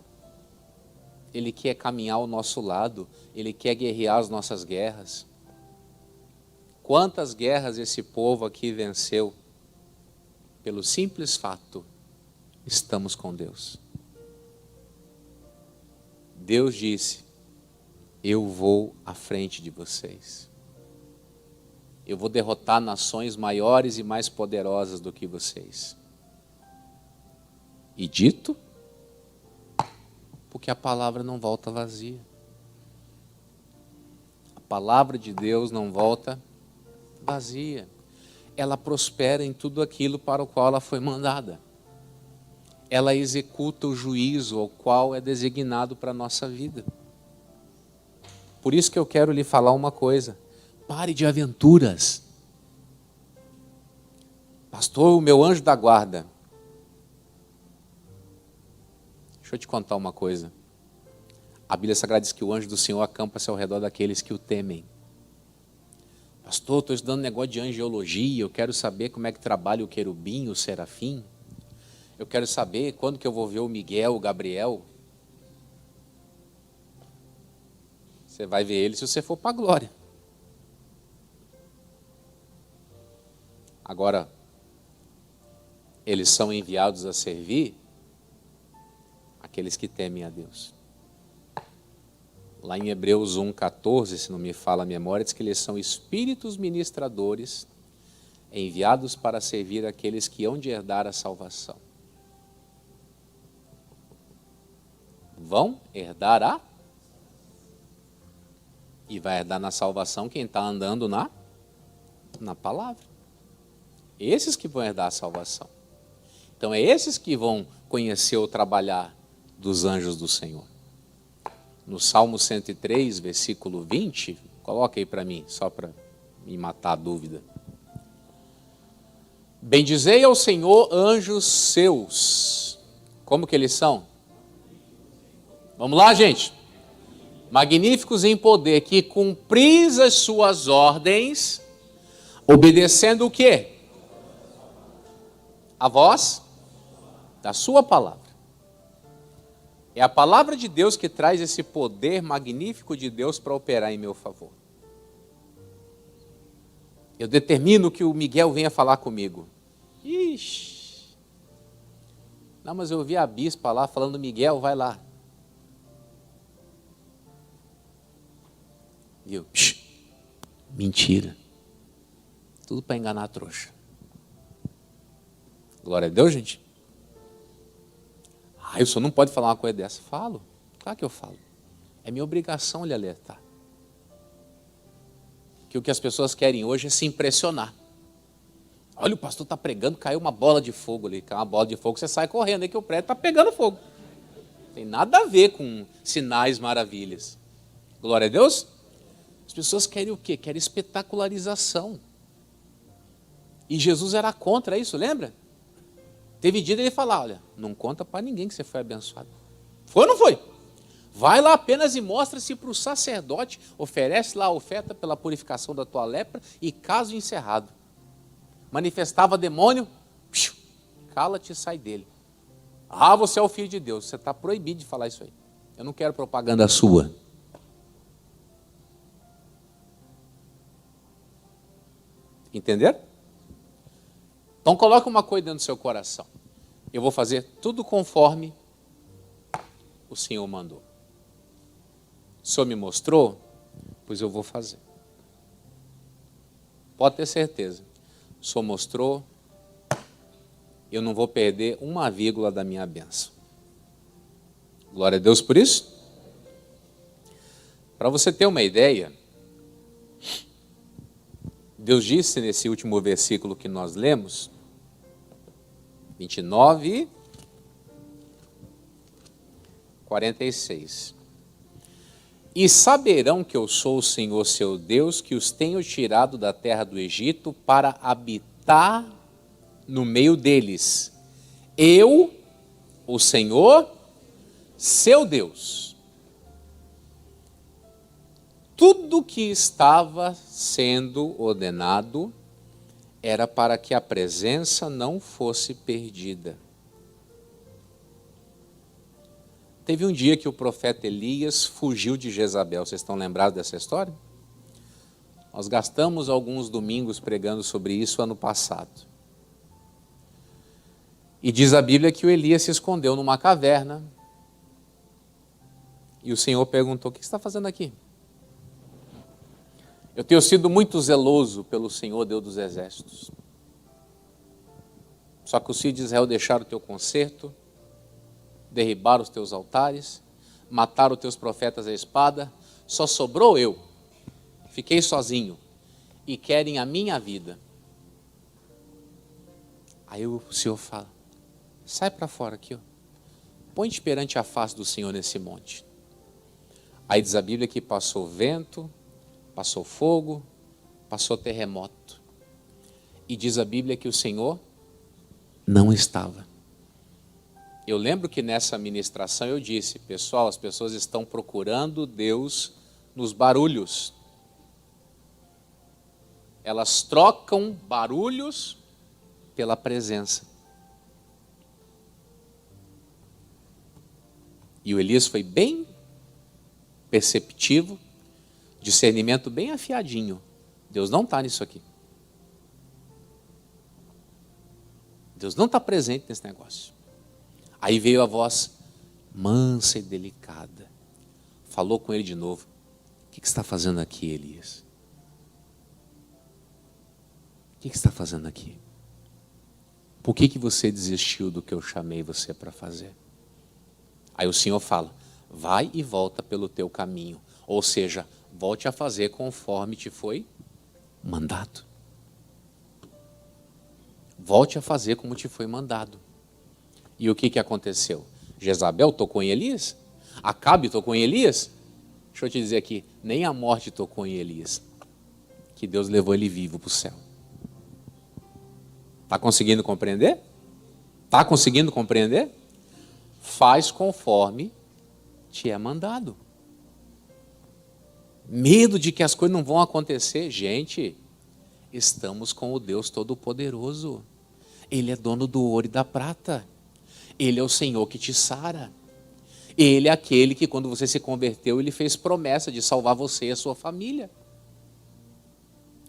Ele quer caminhar ao nosso lado. Ele quer guerrear as nossas guerras. Quantas guerras esse povo aqui venceu? Pelo simples fato, estamos com Deus. Deus disse: eu vou à frente de vocês. Eu vou derrotar nações maiores e mais poderosas do que vocês. E dito, porque a palavra não volta vazia. A palavra de Deus não volta vazia. Ela prospera em tudo aquilo para o qual ela foi mandada. Ela executa o juízo ao qual é designado para a nossa vida. Por isso que eu quero lhe falar uma coisa. Pare de aventuras. Pastor, o meu anjo da guarda. Deixa eu te contar uma coisa. A Bíblia Sagrada diz que o anjo do Senhor acampa-se ao redor daqueles que o temem. Pastor, estou estudando negócio de angiologia, eu quero saber como é que trabalha o querubim, o serafim. Eu quero saber quando que eu vou ver o Miguel, o Gabriel. Você vai ver ele se você for para a glória. Agora, eles são enviados a servir aqueles que temem a Deus. Lá em Hebreus 1,14, se não me fala a memória, diz que eles são espíritos ministradores enviados para servir aqueles que hão de herdar a salvação. Vão herdar e vai herdar na salvação quem está andando na palavra. Esses que vão herdar a salvação. Então é esses que vão conhecer o trabalhar dos anjos do Senhor. No Salmo 103, versículo 20, coloca aí para mim, só para me matar a dúvida. Bendizei ao Senhor anjos seus. Como que eles são? Vamos lá, gente. Magníficos em poder, que cumpris as suas ordens, obedecendo o quê? A voz da sua palavra. É a palavra de Deus que traz esse poder magnífico de Deus para operar em meu favor. Eu determino que o Miguel venha falar comigo. Ixi. Não, mas eu ouvi a bispa lá falando, Miguel, vai lá. E eu, mentira. Tudo para enganar a trouxa. Glória a Deus, gente. O senhor não pode falar uma coisa dessa. Falo. Claro que eu falo. É minha obrigação lhe alertar. Que o que as pessoas querem hoje é se impressionar. Olha, o pastor está pregando, caiu uma bola de fogo ali. Caiu uma bola de fogo, você sai correndo aí que o prédio está pegando fogo. Não tem nada a ver com sinais, maravilhas. Glória a Deus. As pessoas querem o quê? Querem espetacularização. E Jesus era contra isso, lembra? Teve dia dele falar, olha, não conta para ninguém que você foi abençoado. Foi ou não foi? Vai lá apenas e mostra-se para o sacerdote, oferece lá a oferta pela purificação da tua lepra e caso encerrado. Manifestava demônio, cala-te e sai dele. Ah, você é o filho de Deus, você está proibido de falar isso aí. Eu não quero propaganda sua. Entenderam? Então coloque uma coisa dentro do seu coração. Eu vou fazer tudo conforme o Senhor mandou. O Senhor me mostrou, pois eu vou fazer. Pode ter certeza. O Senhor mostrou, eu não vou perder uma vírgula da minha bênção. Glória a Deus por isso. Para você ter uma ideia, Deus disse nesse último versículo que nós lemos, 29, 46. E saberão que eu sou o Senhor seu Deus, que os tenho tirado da terra do Egito para habitar no meio deles. Eu, o Senhor, seu Deus. Tudo que estava sendo ordenado era para que a presença não fosse perdida. Teve um dia que o profeta Elias fugiu de Jezabel. Vocês estão lembrados dessa história? Nós gastamos alguns domingos pregando sobre isso ano passado. E diz a Bíblia que o Elias se escondeu numa caverna. E o Senhor perguntou: o que você está fazendo aqui? Eu tenho sido muito zeloso pelo Senhor, Deus dos exércitos. Só que os filhos de Israel deixaram o teu concerto, derribaram os teus altares, mataram os teus profetas à espada, só sobrou eu. Fiquei sozinho e querem a minha vida. Aí o Senhor fala: sai para fora aqui, ó. Põe-te perante a face do Senhor nesse monte. Aí diz a Bíblia que passou vento, passou fogo, passou terremoto. E diz a Bíblia que o Senhor não estava. Eu lembro que nessa ministração eu disse: pessoal, as pessoas estão procurando Deus nos barulhos. Elas trocam barulhos pela presença. E o Elias foi bem perceptivo, discernimento bem afiadinho. Deus não está nisso aqui. Deus não está presente nesse negócio. Aí veio a voz mansa e delicada. Falou com ele de novo: o que você está fazendo aqui, Elias? O que você está fazendo aqui? Por que você desistiu do que eu chamei você para fazer? Aí o Senhor fala: vai e volta pelo teu caminho. Ou seja, volte a fazer conforme te foi mandado. Volte a fazer como te foi mandado. E o que aconteceu? Jezabel tocou em Elias? Acabe tocou em Elias? Deixa eu te dizer aqui, nem a morte tocou em Elias. Que Deus levou ele vivo para o céu. Está conseguindo compreender? Está conseguindo compreender? Faz conforme te é mandado. Medo de que as coisas não vão acontecer. Gente, estamos com o Deus Todo-Poderoso. Ele é dono do ouro e da prata. Ele é o Senhor que te sara. Ele é aquele que, quando você se converteu, ele fez promessa de salvar você e a sua família.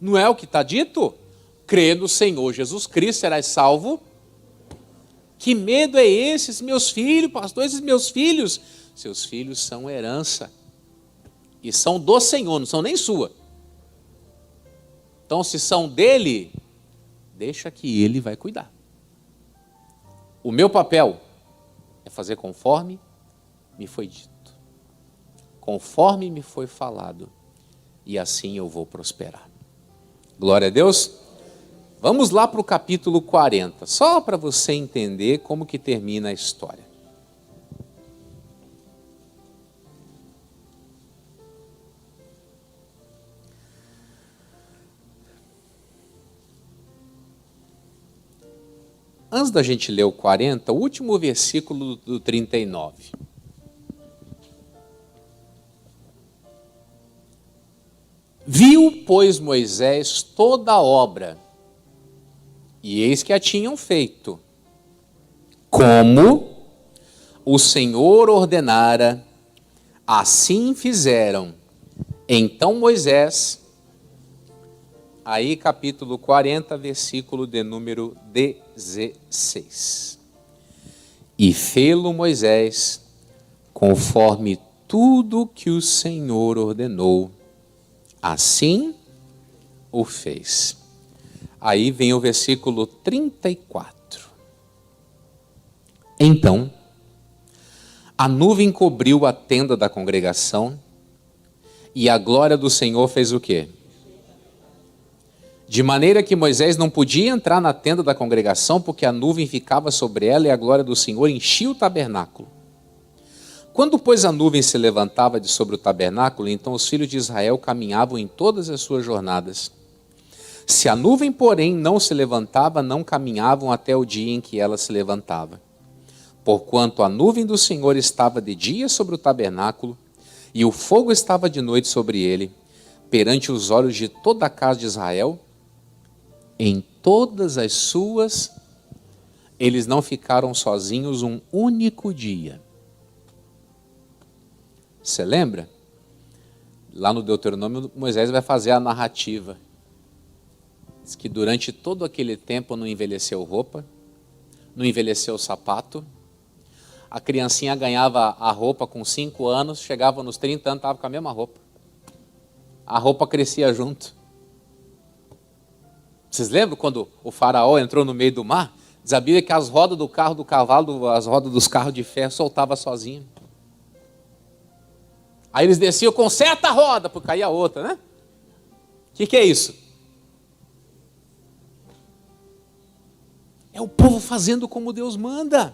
Não é o que está dito? Crê no Senhor Jesus Cristo, serás salvo. Que medo é esse, meus filhos, pastor, esses meus filhos? Seus filhos são herança. E são do Senhor, não são nem sua. Então, se são dele, deixa que ele vai cuidar. O meu papel é fazer conforme me foi dito, conforme me foi falado, e assim eu vou prosperar. Glória a Deus. Vamos lá para o capítulo 40, só para você entender como que termina a história. Antes da gente ler o 40, o último versículo do 39. Viu, pois, Moisés toda a obra, e eis que a tinham feito, como o Senhor ordenara, assim fizeram. Então Moisés, aí capítulo 40, versículo de número 16. E fê-lo Moisés, conforme tudo que o Senhor ordenou, assim o fez. Aí vem o versículo 34. Então, a nuvem cobriu a tenda da congregação, e a glória do Senhor fez o quê? De maneira que Moisés não podia entrar na tenda da congregação, porque a nuvem ficava sobre ela e a glória do Senhor enchia o tabernáculo. Quando, pois, a nuvem se levantava de sobre o tabernáculo, então os filhos de Israel caminhavam em todas as suas jornadas. Se a nuvem, porém, não se levantava, não caminhavam até o dia em que ela se levantava. Porquanto a nuvem do Senhor estava de dia sobre o tabernáculo, e o fogo estava de noite sobre ele, perante os olhos de toda a casa de Israel, em todas as suas, eles não ficaram sozinhos um único dia. Você lembra? Lá no Deuteronômio, Moisés vai fazer a narrativa. Diz que durante todo aquele tempo não envelheceu roupa, não envelheceu sapato. A criancinha ganhava a roupa com 5 anos, chegava nos 30 anos, estava com a mesma roupa. A roupa crescia junto. Vocês lembram quando o faraó entrou no meio do mar? Diz a Bíblia que as rodas do carro do cavalo, as rodas dos carros de ferro soltavam sozinho. Aí eles desciam, conserta a roda, porque caía outra, né? O que é isso? É o povo fazendo como Deus manda.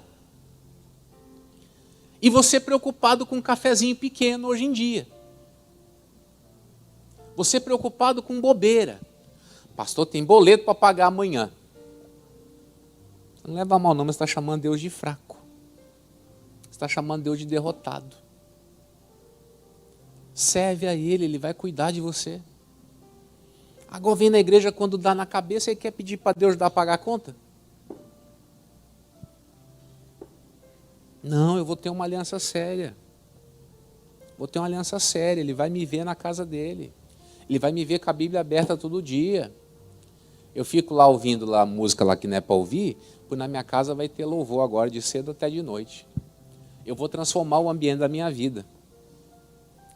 E você preocupado com um cafezinho pequeno hoje em dia. Você preocupado com bobeira. Pastor, tem boleto para pagar amanhã. Não leva mal não, mas você está chamando Deus de fraco. Você está chamando Deus de derrotado. Serve a Ele, Ele vai cuidar de você. Agora vem na igreja quando dá na cabeça e quer pedir para Deus dar pagar a conta? Não, eu vou ter uma aliança séria. Vou ter uma aliança séria, Ele vai me ver na casa dEle. Ele vai me ver com a Bíblia aberta todo dia. Eu fico lá ouvindo lá a música lá que não é para ouvir, porque na minha casa vai ter louvor agora de cedo até de noite. Eu vou transformar o ambiente da minha vida.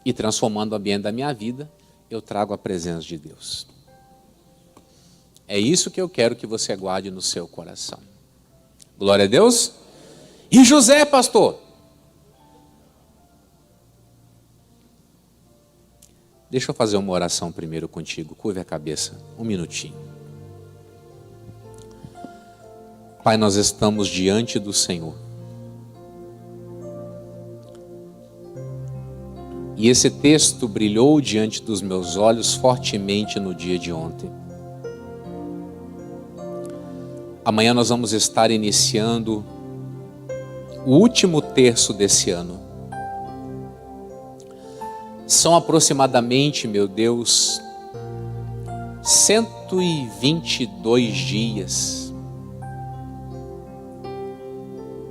E transformando o ambiente da minha vida, eu trago a presença de Deus. É isso que eu quero que você guarde no seu coração. Glória a Deus. E José, pastor? Deixa eu fazer uma oração primeiro contigo. Curve a cabeça, um minutinho. Pai, nós estamos diante do Senhor. E esse texto brilhou diante dos meus olhos fortemente no dia de ontem. Amanhã nós vamos estar iniciando o último terço desse ano. São aproximadamente, meu Deus, 122 dias.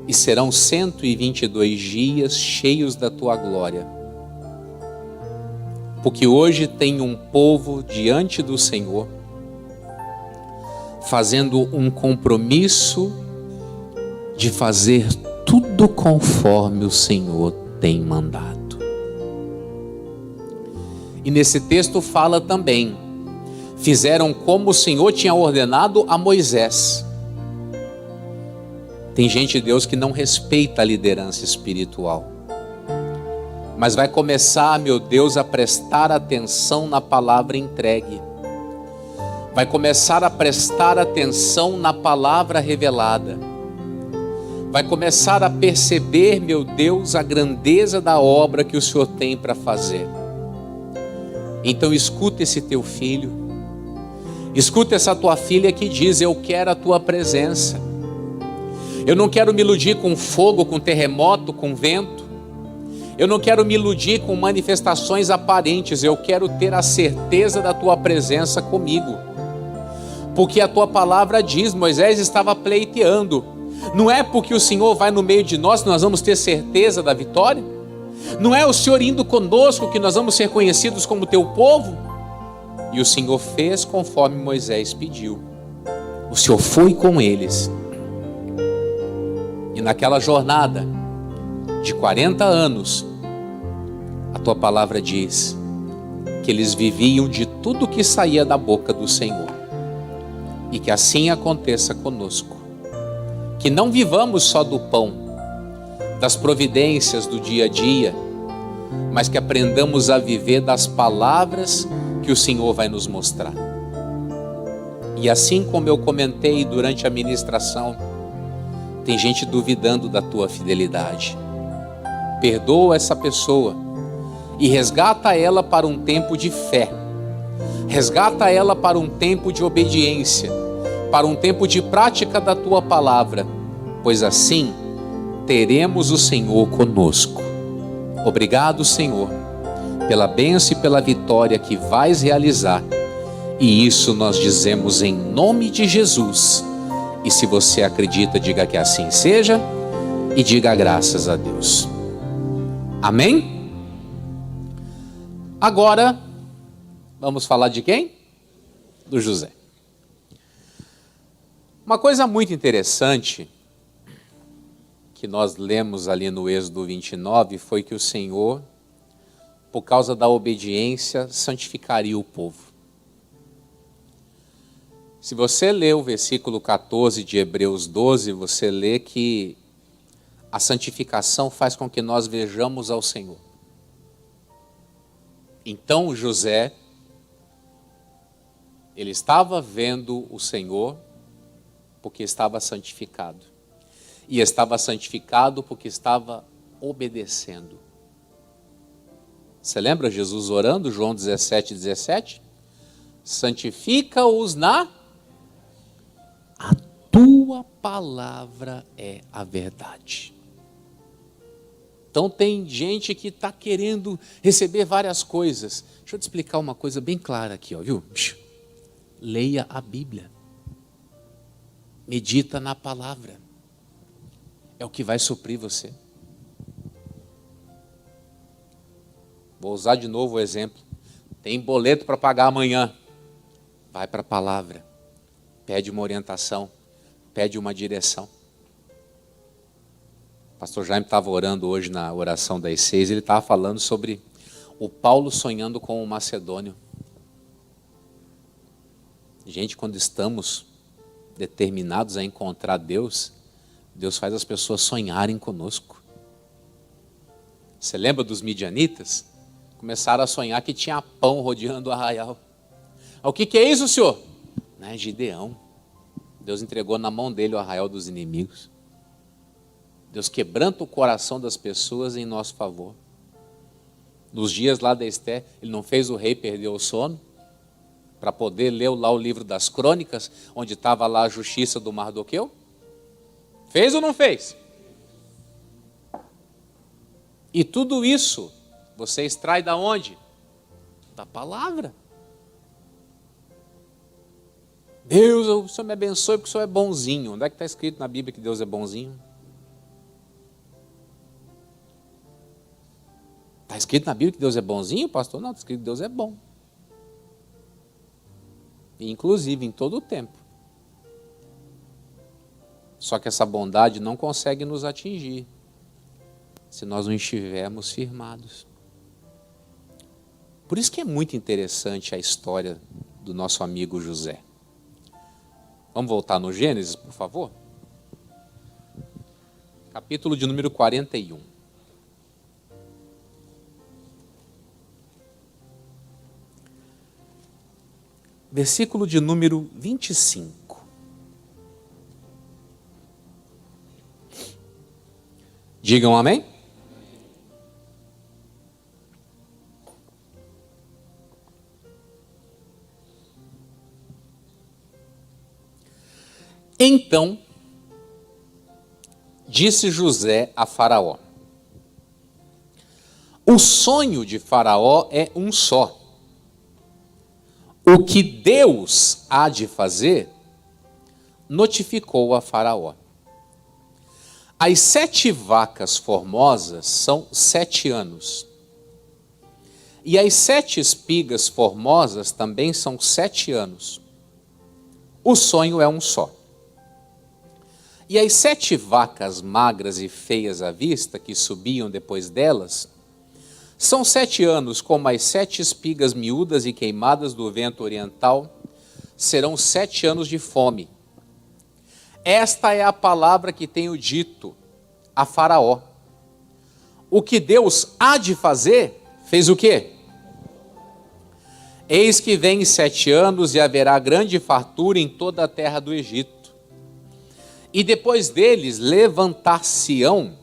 E serão 122 dias cheios da Tua glória. Porque hoje tem um povo diante do Senhor, fazendo um compromisso de fazer tudo conforme o Senhor tem mandado. E nesse texto fala também, fizeram como o Senhor tinha ordenado a Moisés. Tem gente de Deus que não respeita a liderança espiritual, mas vai começar, meu Deus, a prestar atenção na palavra entregue. Vai começar a prestar atenção na palavra revelada. Vai começar a perceber, meu Deus, a grandeza da obra que o Senhor tem para fazer. Então escuta esse teu filho, escuta essa tua filha que diz, eu quero a tua presença. Eu não quero me iludir com fogo, com terremoto, com vento. Eu não quero me iludir com manifestações aparentes, eu quero ter a certeza da tua presença comigo. Porque a tua palavra diz, Moisés estava pleiteando. Não é porque o Senhor vai no meio de nós que nós vamos ter certeza da vitória? Não é o Senhor indo conosco que nós vamos ser conhecidos como teu povo? E o Senhor fez conforme Moisés pediu. O Senhor foi com eles. E naquela jornada de 40 anos, a tua palavra diz que eles viviam de tudo que saía da boca do Senhor. E que assim aconteça conosco. Que não vivamos só do pão, das providências do dia a dia, mas que aprendamos a viver das palavras que o Senhor vai nos mostrar. E assim como eu comentei durante a ministração, tem gente duvidando da tua fidelidade. Perdoa essa pessoa e resgata ela para um tempo de fé. Resgata ela para um tempo de obediência, para um tempo de prática da tua palavra, pois assim teremos o Senhor conosco. Obrigado, Senhor, pela bênção e pela vitória que vais realizar E isso nós dizemos em nome de Jesus. E se você acredita, diga que assim seja e diga graças a Deus. Amém? Agora, vamos falar de quem? Do José. Uma coisa muito interessante que nós lemos ali no Êxodo 29 foi que o Senhor, por causa da obediência, santificaria o povo. Se você ler o versículo 14 de Hebreus 12, você lê que a santificação faz com que nós vejamos ao Senhor. Então José, ele estava vendo o Senhor porque estava santificado. E estava santificado porque estava obedecendo. Você lembra Jesus orando, João 17:17? Santifica-os a tua palavra é a verdade. Então tem gente que está querendo receber várias coisas. Deixa eu te explicar uma coisa bem clara aqui, ó, viu? Leia a Bíblia. Medita na palavra. É o que vai suprir você. Vou usar de novo o exemplo. Tem boleto para pagar amanhã. Vai para a palavra. Pede uma orientação. Pede uma direção. O pastor Jaime estava orando hoje na oração das 6. Ele estava falando sobre o Paulo sonhando com o macedônio. Gente, quando estamos determinados a encontrar Deus, Deus faz as pessoas sonharem conosco. Você lembra dos midianitas? Começaram a sonhar que tinha pão rodeando o arraial. O que é isso, senhor? Não é Gideão. Deus entregou na mão dele o arraial dos inimigos. Deus quebranta o coração das pessoas em nosso favor. Nos dias lá da Esté, ele não fez o rei perder o sono? Para poder ler lá o livro das crônicas, onde estava lá a justiça do Mardoqueu? Fez ou não fez? E tudo isso você extrai da onde? Da palavra. Deus, o Senhor me abençoe porque o Senhor é bonzinho. Onde é que está escrito na Bíblia que Deus é bonzinho? Está escrito na Bíblia que Deus é bonzinho, pastor? Não, está escrito que Deus é bom. Inclusive em todo o tempo. Só que essa bondade não consegue nos atingir se nós não estivermos firmados. Por isso que é muito interessante a história do nosso amigo José. Vamos voltar no Gênesis, por favor? Capítulo de número 41. Versículo de número 25. Digam amém? Então, disse José a Faraó: o sonho de Faraó é um só. O que Deus há de fazer, notificou a Faraó. As 7 vacas formosas são 7 anos. E as 7 espigas formosas também são 7 anos. O sonho é um só. E as 7 vacas magras e feias à vista, que subiam depois delas, são 7 anos, como as 7 espigas miúdas e queimadas do vento oriental, serão 7 anos de fome. Esta é a palavra que tenho dito a Faraó. O que Deus há de fazer, fez o quê? Eis que vem 7 anos e haverá grande fartura em toda a terra do Egito. E depois deles levantar-se-ão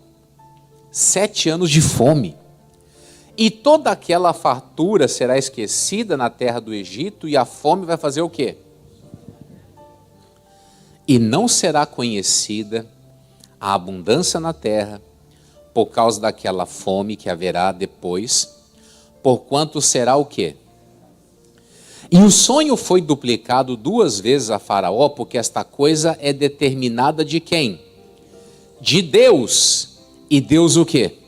7 anos de fome. E toda aquela fartura será esquecida na terra do Egito, e a fome vai fazer o quê? E não será conhecida a abundância na terra, por causa daquela fome que haverá depois, porquanto será o quê? E o sonho foi duplicado 2 vezes a Faraó, porque esta coisa é determinada de quem? De Deus. E Deus o quê?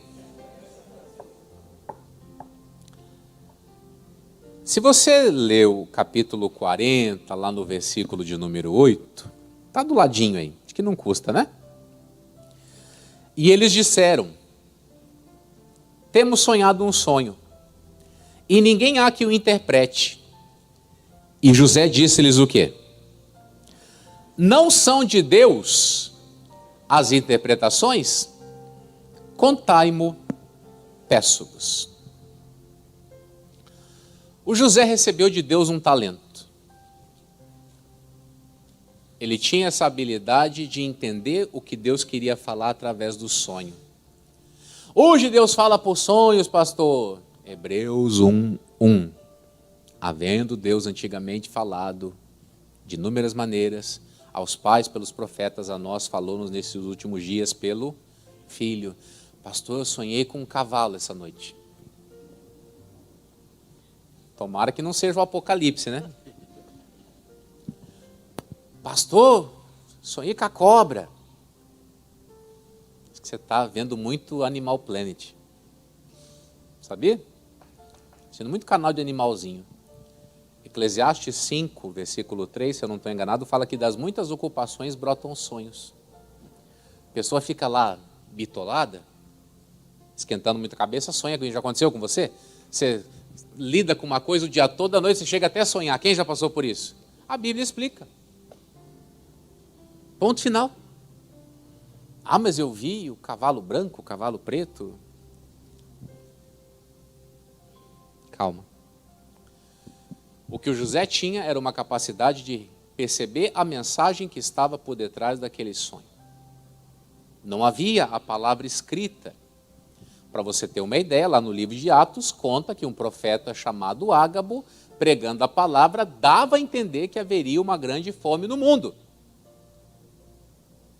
Se você leu o capítulo 40, lá no versículo de número 8, está do ladinho aí, acho que não custa, né? E eles disseram: temos sonhado um sonho, e ninguém há que o interprete. E José disse-lhes o quê? Não são de Deus as interpretações? Contai-mo, peço-vos. O José recebeu de Deus um talento. Ele tinha essa habilidade de entender o que Deus queria falar através do sonho. Hoje Deus fala por sonhos, pastor. Hebreus 1:1. Havendo Deus antigamente falado de inúmeras maneiras aos pais pelos profetas, a nós falou-nos nesses últimos dias pelo Filho. Pastor, eu sonhei com um cavalo essa noite. Tomara que não seja o Apocalipse, né? Pastor, sonhei com a cobra. Acho que você está vendo muito Animal Planet. Sabia? Sendo muito canal de animalzinho. Eclesiastes 5, versículo 3, se eu não estou enganado, fala que das muitas ocupações brotam sonhos. A pessoa fica lá bitolada, esquentando muita cabeça, sonha. Já aconteceu com você? Você lida com uma coisa o dia todo, à noite você chega até a sonhar. Quem já passou por isso? A Bíblia explica. Ponto final. Ah, mas eu vi o cavalo branco, o cavalo preto. Calma. O que o José tinha era uma capacidade de perceber a mensagem que estava por detrás daquele sonho. Não havia a palavra escrita. Para você ter uma ideia, lá no livro de Atos, conta que um profeta chamado Ágabo, pregando a palavra, dava a entender que haveria uma grande fome no mundo.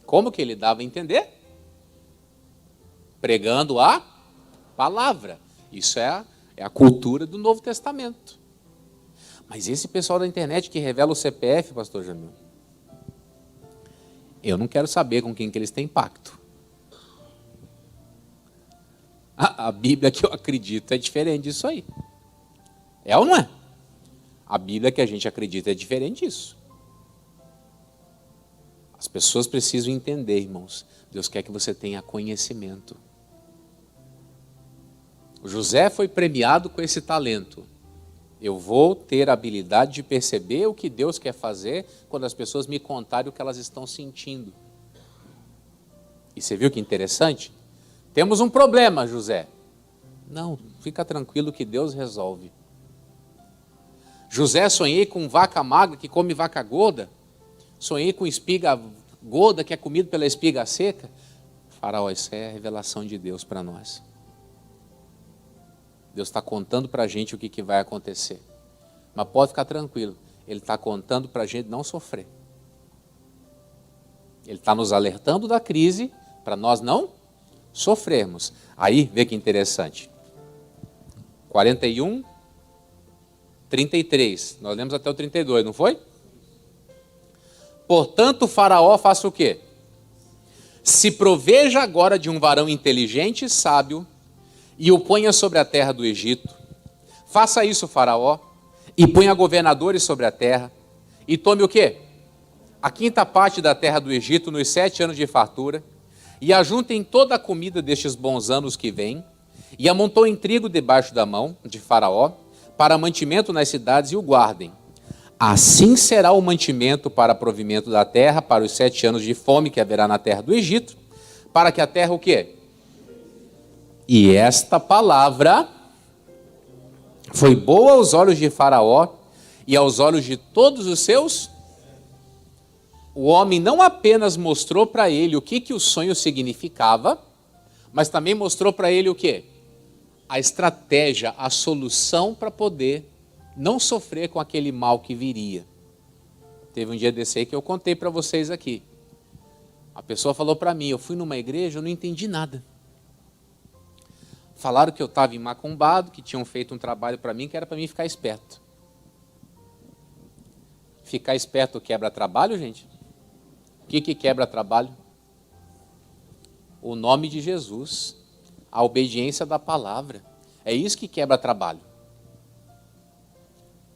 Como que ele dava a entender? Pregando a palavra. Isso é a cultura do Novo Testamento. Mas esse pessoal da internet que revela o CPF, pastor Jamil, eu não quero saber com quem que eles têm pacto. A Bíblia que eu acredito é diferente disso aí. É ou não é? A Bíblia que a gente acredita é diferente disso. As pessoas precisam entender, irmãos. Deus quer que você tenha conhecimento. O José foi premiado com esse talento. Eu vou ter a habilidade de perceber o que Deus quer fazer quando as pessoas me contarem o que elas estão sentindo. E você viu que interessante? Temos um problema, José. Não, fica tranquilo que Deus resolve. José, sonhei com vaca magra que come vaca gorda. Sonhei com espiga gorda que é comido pela espiga seca. Faraó, isso é a revelação de Deus para nós. Deus está contando para a gente o que vai acontecer. Mas pode ficar tranquilo, Ele está contando para a gente não sofrer. Ele está nos alertando da crise para nós não sofrermos. Aí, vê que interessante. 41, 33. Nós lemos até o 32, não foi? Portanto, o Faraó faça o quê? Se proveja agora de um varão inteligente e sábio e o ponha sobre a terra do Egito. Faça isso, Faraó, e ponha governadores sobre a terra. E tome o quê? A 5ª parte da terra do Egito nos 7 anos de fartura. E ajuntem toda a comida destes bons anos que vêm. E amontoem trigo debaixo da mão de Faraó, para mantimento nas cidades, e o guardem. Assim será o mantimento para provimento da terra, para os 7 anos de fome que haverá na terra do Egito, para que a terra o quê? E esta palavra foi boa aos olhos de Faraó e aos olhos de todos os seus. O homem não apenas mostrou para ele o que o sonho significava, mas também mostrou para ele o quê? A estratégia, a solução para poder não sofrer com aquele mal que viria. Teve um dia desse aí que eu contei para vocês aqui. A pessoa falou para mim, eu fui numa igreja, eu não entendi nada. Falaram que eu estava macumbado, que tinham feito um trabalho para mim, que era para mim ficar esperto. Ficar esperto quebra trabalho, gente? O que quebra trabalho? O nome de Jesus, a obediência da palavra. É isso que quebra trabalho.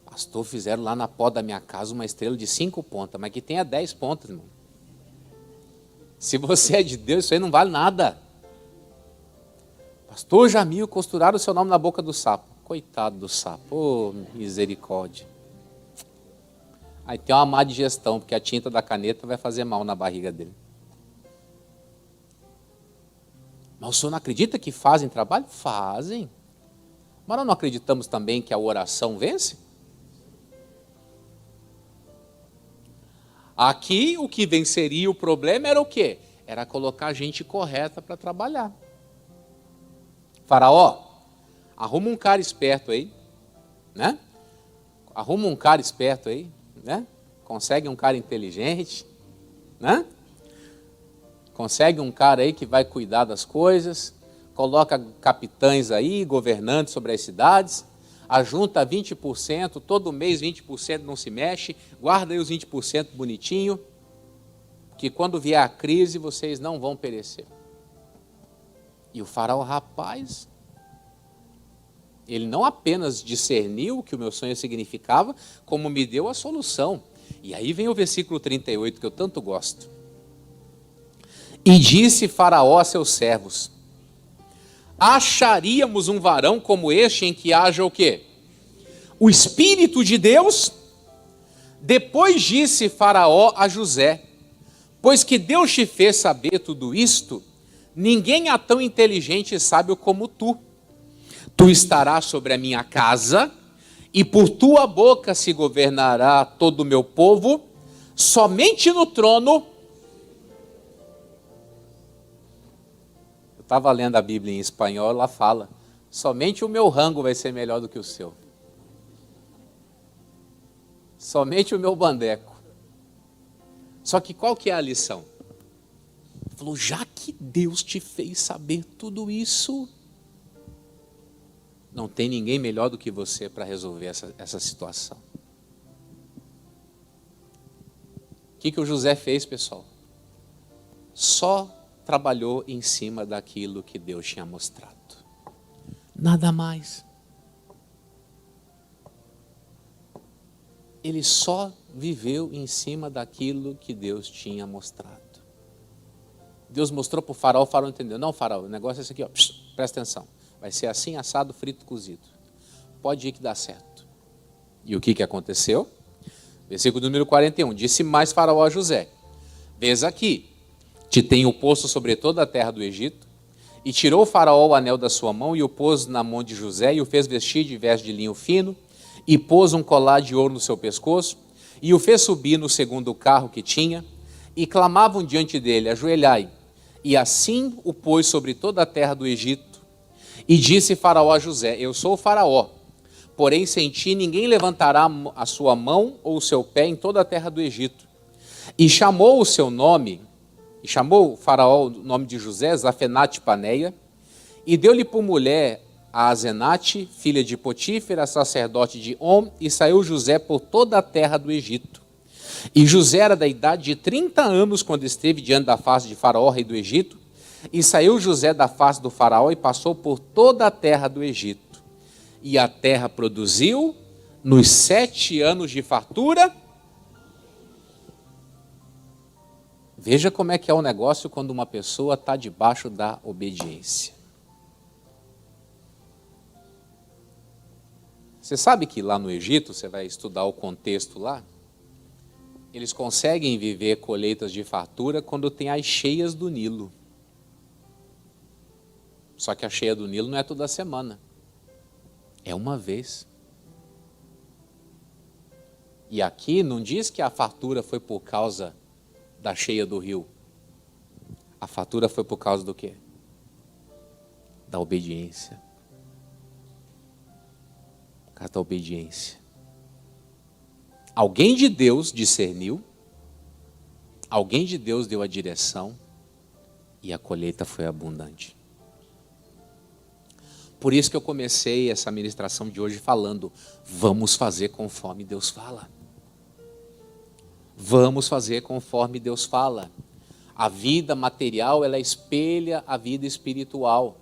Pastor, fizeram lá na porta da minha casa uma estrela de 5 pontas, mas que tenha 10 pontas, irmão. Se você é de Deus, isso aí não vale nada. Pastor Jamil, costuraram o seu nome na boca do sapo. Coitado do sapo, oh, misericórdia. Aí tem uma má digestão, porque a tinta da caneta vai fazer mal na barriga dele. Mas o senhor não acredita que fazem trabalho? Fazem. Mas nós não acreditamos também que a oração vence? Aqui o que venceria o problema era o quê? Era colocar gente correta para trabalhar. Faraó, arruma um cara esperto aí, né? Arruma um cara esperto aí, né? Consegue um cara inteligente, né? Consegue um cara aí que vai cuidar das coisas, coloca capitães aí, governantes sobre as cidades, ajunta 20%, todo mês 20% não se mexe, guarda aí os 20% bonitinho, que quando vier a crise vocês não vão perecer. E o faraó, rapaz, ele não apenas discerniu o que o meu sonho significava, como me deu a solução. E aí vem o versículo 38, que eu tanto gosto. E disse Faraó a seus servos: acharíamos um varão como este em que haja o quê? O Espírito de Deus? Depois disse Faraó a José: pois que Deus te fez saber tudo isto, ninguém há tão inteligente e sábio como tu. Tu estarás sobre a minha casa, e por tua boca se governará todo o meu povo, somente no trono. Eu estava lendo a Bíblia em espanhol, ela fala: somente o meu rango vai ser melhor do que o seu. Somente o meu bandeco. Só que qual que é a lição? Ele falou: já que Deus te fez saber tudo isso, não tem ninguém melhor do que você para resolver essa situação. O que o José fez, pessoal? Só trabalhou em cima daquilo que Deus tinha mostrado. Nada mais. Ele só viveu em cima daquilo que Deus tinha mostrado. Deus mostrou para o faraó entendeu. Não, faraó, o negócio é esse aqui, ó, presta atenção. Vai ser assim, assado, frito, cozido. Pode ir que dá certo. E o que aconteceu? Versículo número 41. Disse mais Faraó a José: vês aqui, te tenho posto sobre toda a terra do Egito. E tirou o Faraó o anel da sua mão e o pôs na mão de José e o fez vestir de veste de linho fino e pôs um colar de ouro no seu pescoço e o fez subir no segundo carro que tinha e clamavam diante dele: ajoelhai. E assim o pôs sobre toda a terra do Egito. E disse Faraó a José: eu sou o Faraó, porém sem ti ninguém levantará a sua mão ou o seu pé em toda a terra do Egito. E chamou o seu nome, e chamou o Faraó o nome de José, Zafenate Paneia, e deu-lhe por mulher a Azenate, filha de Potífera, sacerdote de On, e saiu José por toda a terra do Egito. E José era da idade de 30 anos quando esteve diante da face de Faraó, rei do Egito. E saiu José da face do faraó e passou por toda a terra do Egito. E a terra produziu, nos 7 anos de fartura. Veja como é que é o negócio quando uma pessoa está debaixo da obediência. Você sabe que lá no Egito, você vai estudar o contexto lá, eles conseguem viver colheitas de fartura quando tem as cheias do Nilo. Só que a cheia do Nilo não é toda semana. É uma vez. E aqui não diz que a fartura foi por causa da cheia do rio. A fartura foi por causa do quê? Da obediência. Por causa da obediência. Alguém de Deus discerniu. Alguém de Deus deu a direção. E a colheita foi abundante. Por isso que eu comecei essa ministração de hoje falando: vamos fazer conforme Deus fala. Vamos fazer conforme Deus fala. A vida material, ela espelha a vida espiritual.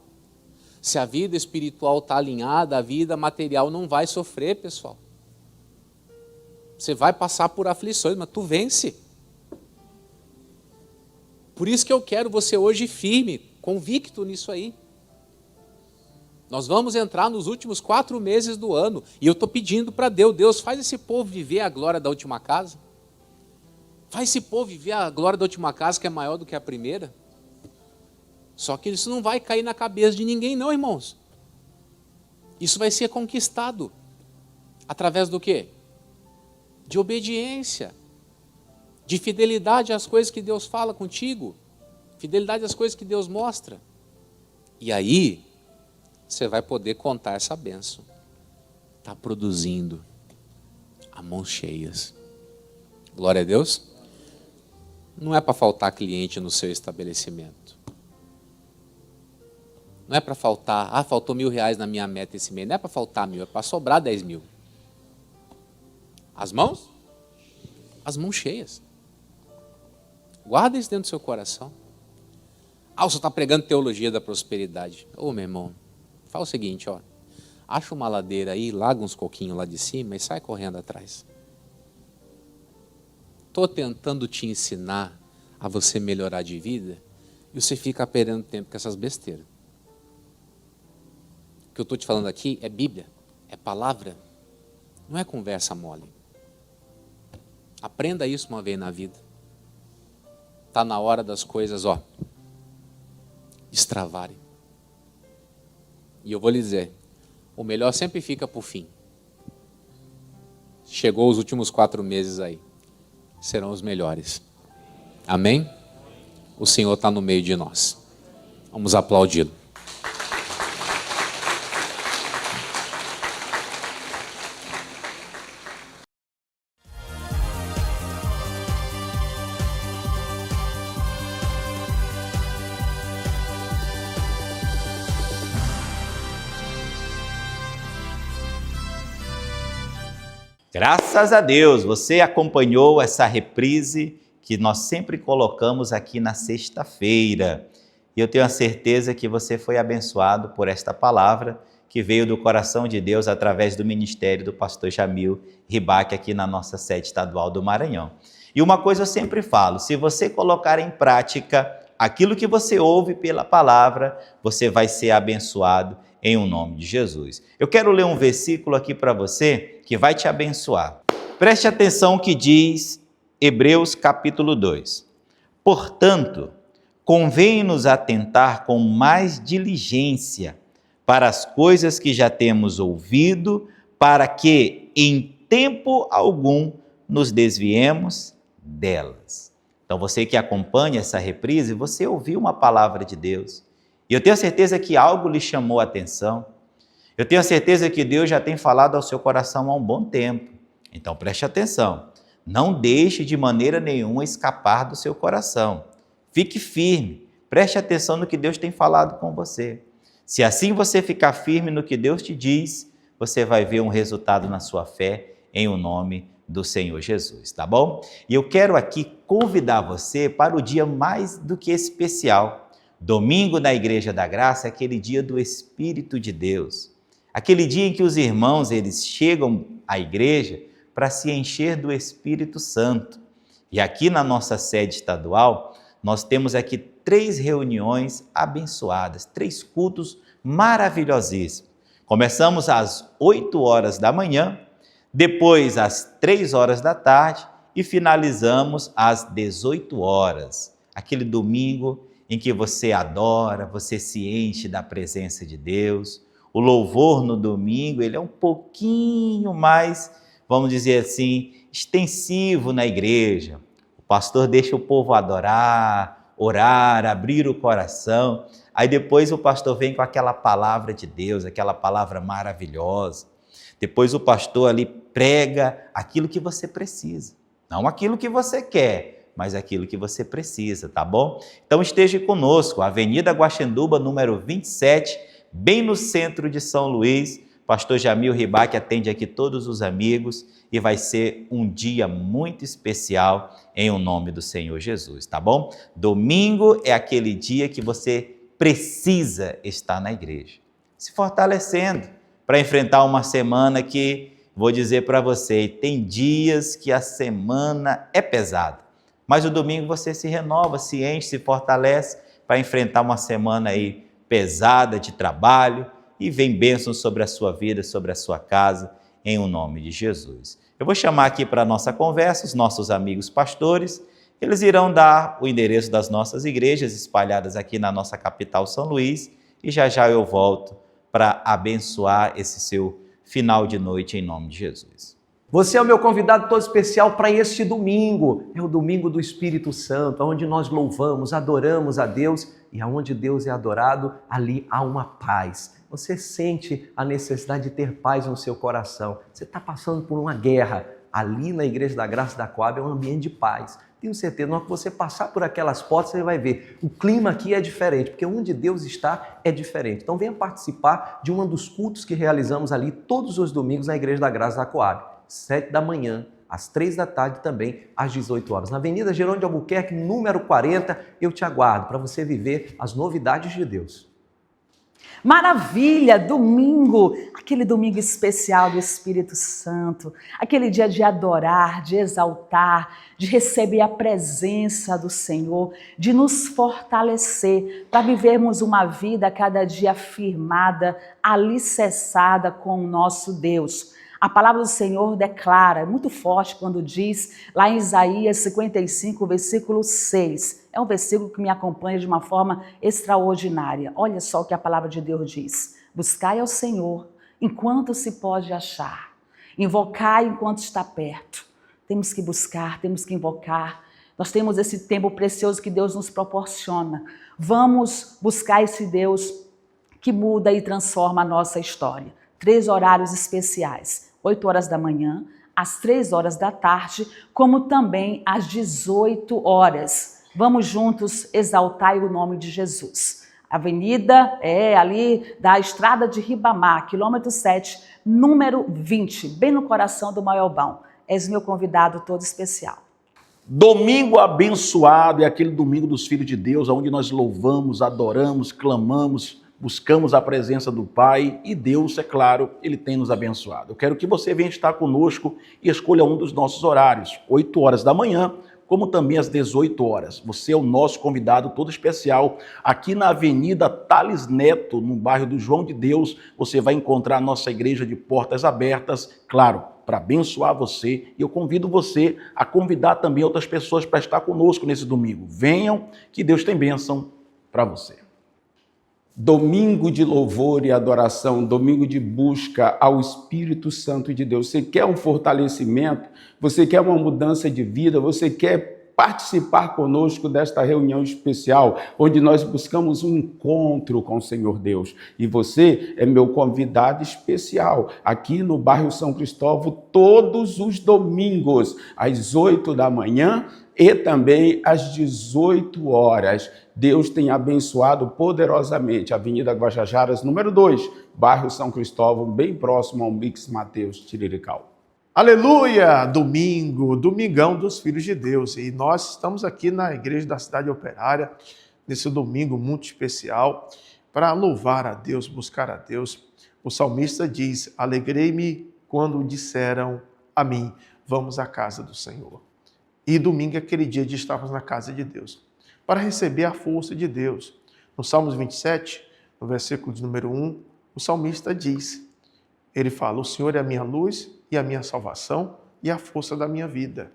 Se a vida espiritual está alinhada, a vida material não vai sofrer, pessoal. Você vai passar por aflições, mas tu vence. Por isso que eu quero você hoje firme, convicto nisso aí. Nós vamos entrar nos últimos 4 meses do ano, e eu estou pedindo para Deus, faz esse povo viver a glória da última casa. Faz esse povo viver a glória da última casa, que é maior do que a primeira. Só que isso não vai cair na cabeça de ninguém não, irmãos. Isso vai ser conquistado. Através do quê? De obediência. De fidelidade às coisas que Deus fala contigo. Fidelidade às coisas que Deus mostra. E aí, você vai poder contar essa bênção. Está produzindo a mãos cheias. Glória a Deus. Não é para faltar cliente no seu estabelecimento. Não é para faltar, faltou R$1.000 na minha meta esse mês. Não é para faltar 1.000, é para sobrar 10.000. As mãos? As mãos cheias. Guarda isso dentro do seu coração. O senhor está pregando teologia da prosperidade. Meu irmão, fala o seguinte, acha uma ladeira aí, larga uns coquinhos lá de cima e sai correndo atrás. Estou tentando te ensinar a você melhorar de vida e você fica perdendo tempo com essas besteiras. O que eu estou te falando aqui é Bíblia, é palavra, não é conversa mole. Aprenda isso uma vez na vida. Está na hora das coisas, destravarem. E eu vou lhe dizer, o melhor sempre fica por fim. Chegou os últimos 4 meses aí. Serão os melhores. Amém? O Senhor está no meio de nós. Vamos aplaudi-lo. Graças a Deus, você acompanhou essa reprise que nós sempre colocamos aqui na sexta-feira. E eu tenho a certeza que você foi abençoado por esta palavra que veio do coração de Deus através do ministério do pastor Jamil Ribac aqui na nossa sede estadual do Maranhão. E uma coisa eu sempre falo, se você colocar em prática aquilo que você ouve pela palavra, você vai ser abençoado em o nome de Jesus. Eu quero ler um versículo aqui para você que vai te abençoar. Preste atenção que diz Hebreus capítulo 2. Portanto, convém-nos atentar com mais diligência para as coisas que já temos ouvido, para que em tempo algum nos desviemos delas. Então você que acompanha essa reprise, você ouviu uma palavra de Deus. E eu tenho certeza que algo lhe chamou a atenção. Eu tenho certeza que Deus já tem falado ao seu coração há um bom tempo. Então preste atenção. Não deixe de maneira nenhuma escapar do seu coração. Fique firme. Preste atenção no que Deus tem falado com você. Se assim você ficar firme no que Deus te diz, você vai ver um resultado na sua fé em o nome do Senhor Jesus, tá bom? E eu quero aqui convidar você para o dia mais do que especial. Domingo na Igreja da Graça é aquele dia do Espírito de Deus. Aquele dia em que os irmãos eles chegam à igreja para se encher do Espírito Santo. E aqui na nossa sede estadual, nós temos aqui 3 reuniões abençoadas, 3 cultos maravilhosíssimos. Começamos às 8 horas da manhã, depois às 3 horas da tarde e finalizamos às 18 horas. Aquele domingo em que você adora, você se enche da presença de Deus. O louvor no domingo, ele é um pouquinho mais, vamos dizer assim, extensivo na igreja. O pastor deixa o povo adorar, orar, abrir o coração. Aí depois o pastor vem com aquela palavra de Deus, aquela palavra maravilhosa. Depois o pastor ali prega aquilo que você precisa. Não aquilo que você quer, mas aquilo que você precisa, tá bom? Então esteja conosco, Avenida Guaxenduba, número 27, bem no centro de São Luís, Pastor Jamil Ribac atende aqui todos os amigos e vai ser um dia muito especial em o nome do Senhor Jesus, tá bom? Domingo é aquele dia que você precisa estar na igreja, se fortalecendo para enfrentar uma semana que, vou dizer para você, tem dias que a semana é pesada, mas o domingo você se renova, se enche, se fortalece para enfrentar uma semana aí pesada de trabalho, e vem bênçãos sobre a sua vida, sobre a sua casa, em o nome de Jesus. Eu vou chamar aqui para a nossa conversa os nossos amigos pastores. Eles irão dar o endereço das nossas igrejas espalhadas aqui na nossa capital, São Luís, e já já eu volto para abençoar esse seu final de noite em nome de Jesus. Você é o meu convidado todo especial para este domingo. É o domingo do Espírito Santo, onde nós louvamos, adoramos a Deus, e aonde Deus é adorado, ali há uma paz. Você sente a necessidade de ter paz no seu coração. Você está passando por uma guerra. Ali na Igreja da Graça da Coab é um ambiente de paz. Tenho certeza, na hora que você passar por aquelas portas, você vai ver. O clima aqui é diferente, porque onde Deus está é diferente. Então venha participar de um dos cultos que realizamos ali todos os domingos na Igreja da Graça da Coab. 7 da manhã, às 3 da tarde também, às 18 horas. Na Avenida Gerônimo de Albuquerque, número 40, eu te aguardo para você viver as novidades de Deus. Maravilha, domingo, aquele domingo especial do Espírito Santo, aquele dia de adorar, de exaltar, de receber a presença do Senhor, de nos fortalecer para vivermos uma vida cada dia firmada, alicerçada com o nosso Deus. A palavra do Senhor declara, é muito forte quando diz, lá em Isaías 55, versículo 6, é um versículo que me acompanha de uma forma extraordinária. Olha só o que a palavra de Deus diz: buscai ao Senhor enquanto se pode achar, invocai enquanto está perto. Temos que buscar, temos que invocar. Nós temos esse tempo precioso que Deus nos proporciona. Vamos buscar esse Deus que muda e transforma a nossa história. 3 horários especiais, 8 horas da manhã, às 3 horas da tarde, como também às 18 horas. Vamos juntos exaltar o nome de Jesus. Avenida é ali da Estrada de Ribamar, quilômetro 7, número 20, bem no coração do Maiobão. És meu convidado todo especial. Domingo abençoado é aquele domingo dos filhos de Deus, onde nós louvamos, adoramos, clamamos, buscamos a presença do Pai e Deus, é claro, Ele tem nos abençoado. Eu quero que você venha estar conosco e escolha um dos nossos horários, 8 horas da manhã, como também às 18 horas. Você é o nosso convidado todo especial. Aqui na Avenida Tales Neto, no bairro do João de Deus, você vai encontrar a nossa igreja de portas abertas, claro, para abençoar você. E eu convido você a convidar também outras pessoas para estar conosco nesse domingo. Venham, que Deus tem bênção para você. Domingo de louvor e adoração, domingo de busca ao Espírito Santo de Deus. Você quer um fortalecimento? Você quer uma mudança de vida? Você quer participar conosco desta reunião especial, onde nós buscamos um encontro com o Senhor Deus? E você é meu convidado especial, aqui no bairro São Cristóvão, todos os domingos, às 8 da manhã e também às 18 horas. Deus tem abençoado poderosamente a Avenida Guajajaras, número 2, bairro São Cristóvão, bem próximo ao Mix Mateus Tirirical. Aleluia! Domingo, domingão dos filhos de Deus. E nós estamos aqui na Igreja da Cidade Operária, nesse domingo muito especial, para louvar a Deus, buscar a Deus. O salmista diz: alegrei-me quando disseram a mim, vamos à casa do Senhor. E domingo é aquele dia de estarmos na casa de Deus, para receber a força de Deus. No Salmos 27, no versículo de número 1, o salmista diz, ele fala: o Senhor é a minha luz e a minha salvação e a força da minha vida.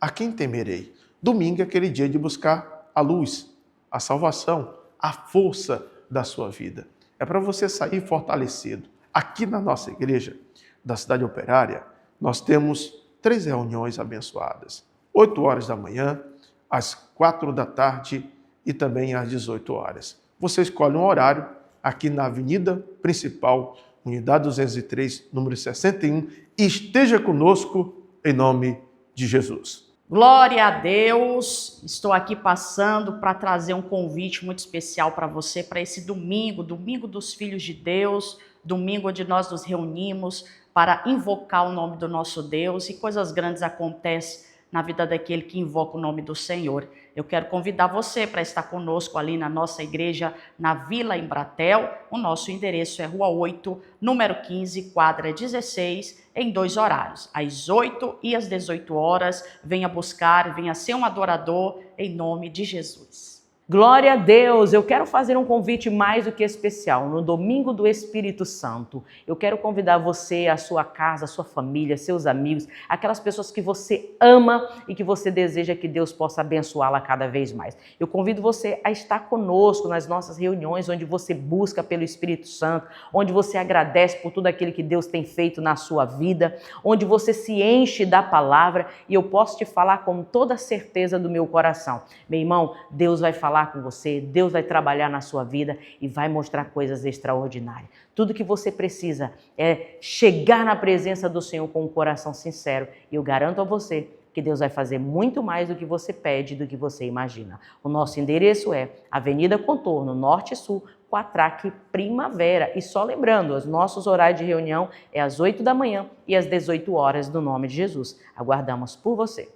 A quem temerei? Domingo é aquele dia de buscar a luz, a salvação, a força da sua vida. É para você sair fortalecido. Aqui na nossa igreja da Cidade Operária, nós temos 3 reuniões abençoadas. 8 horas da manhã, às 4 da tarde e também às 18 horas. Você escolhe um horário aqui na Avenida Principal, Unidade 203, número 61, e esteja conosco em nome de Jesus. Glória a Deus! Estou aqui passando para trazer um convite muito especial para você, para esse domingo, domingo dos filhos de Deus, domingo onde nós nos reunimos para invocar o nome do nosso Deus, e coisas grandes acontecem na vida daquele que invoca o nome do Senhor. Eu quero convidar você para estar conosco ali na nossa igreja, na Vila Embratel. O nosso endereço é Rua 8, número 15, quadra 16, em 2 horários, às 8 e às 18 horas. Venha buscar, venha ser um adorador em nome de Jesus. Glória a Deus! Eu quero fazer um convite mais do que especial. No Domingo do Espírito Santo, eu quero convidar você, a sua casa, a sua família, seus amigos, aquelas pessoas que você ama e que você deseja que Deus possa abençoá-la cada vez mais. Eu convido você a estar conosco nas nossas reuniões, onde você busca pelo Espírito Santo, onde você agradece por tudo aquilo que Deus tem feito na sua vida, onde você se enche da palavra, e eu posso te falar com toda a certeza do meu coração. Meu irmão, Deus vai falar com você, Deus vai trabalhar na sua vida e vai mostrar coisas extraordinárias. Tudo que você precisa é chegar na presença do Senhor com um coração sincero, e eu garanto a você que Deus vai fazer muito mais do que você pede, do que você imagina. O nosso endereço é Avenida Contorno, Norte e Sul, Quatraque, Primavera. E só lembrando, os nossos horários de reunião é às 8 da manhã e às 18 horas, no nome de Jesus. Aguardamos por você.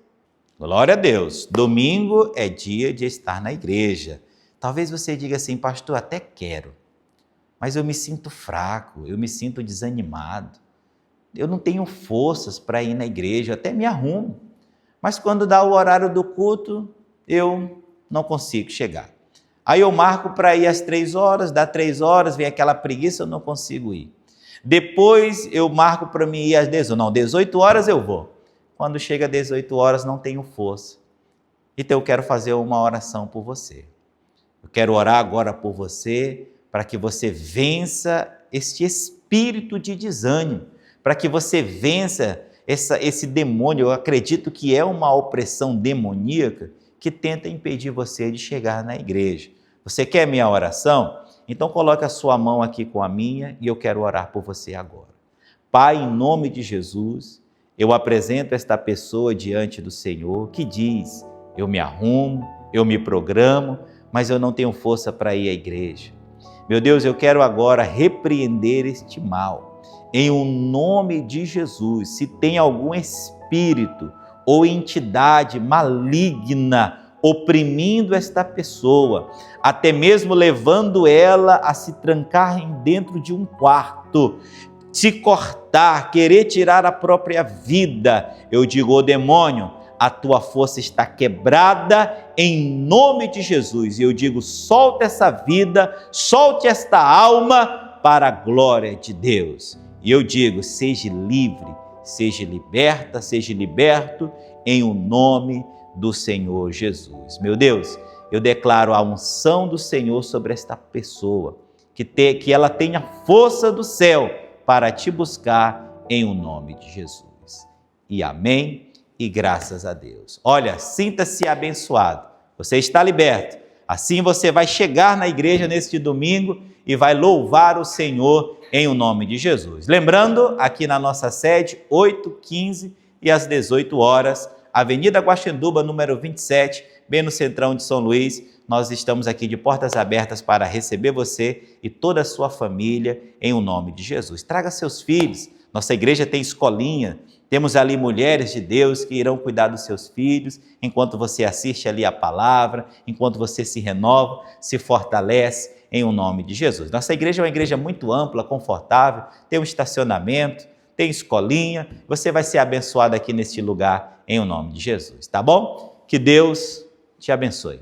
Glória a Deus. Domingo é dia de estar na igreja. Talvez você diga assim, pastor, até quero, mas eu me sinto fraco, eu me sinto desanimado. Eu não tenho forças para ir na igreja, eu até me arrumo. Mas quando dá o horário do culto, eu não consigo chegar. Aí eu marco para ir às 3 horas, dá 3 horas, vem aquela preguiça, eu não consigo ir. Depois eu marco para mim ir às 18 horas eu vou. Quando chega às 18 horas, não tenho força. Então eu quero fazer uma oração por você. Eu quero orar agora por você, para que você vença este espírito de desânimo, para que você vença esse demônio. Eu acredito que é uma opressão demoníaca que tenta impedir você de chegar na igreja. Você quer minha oração? Então coloque a sua mão aqui com a minha e eu quero orar por você agora. Pai, em nome de Jesus, eu apresento esta pessoa diante do Senhor que diz, eu me arrumo, eu me programo, mas eu não tenho força para ir à igreja. Meu Deus, eu quero agora repreender este mal. Em o nome de Jesus, se tem algum espírito ou entidade maligna oprimindo esta pessoa, até mesmo levando ela a se trancar dentro de um quarto, se cortar, querer tirar a própria vida, eu digo, ô demônio, a tua força está quebrada em nome de Jesus. E eu digo, solta essa vida, solte esta alma para a glória de Deus. E eu digo, seja livre, seja liberta, seja liberto em o nome do Senhor Jesus. Meu Deus, eu declaro a unção do Senhor sobre esta pessoa, que ela tenha força do céu para te buscar em o nome de Jesus. E amém e graças a Deus. Olha, sinta-se abençoado. Você está liberto. Assim você vai chegar na igreja neste domingo e vai louvar o Senhor em o nome de Jesus. Lembrando, aqui na nossa sede, 8, 15 e às 18 horas, Avenida Guaxinduba, número 27, bem no centrão de São Luís. Nós estamos aqui de portas abertas para receber você e toda a sua família em o nome de Jesus. Traga seus filhos. Nossa igreja tem escolinha. Temos ali mulheres de Deus que irão cuidar dos seus filhos enquanto você assiste ali a palavra, enquanto você se renova, se fortalece em o nome de Jesus. Nossa igreja é uma igreja muito ampla, confortável, tem um estacionamento, tem escolinha. Você vai ser abençoado aqui neste lugar em o nome de Jesus, tá bom? Que Deus te abençoe.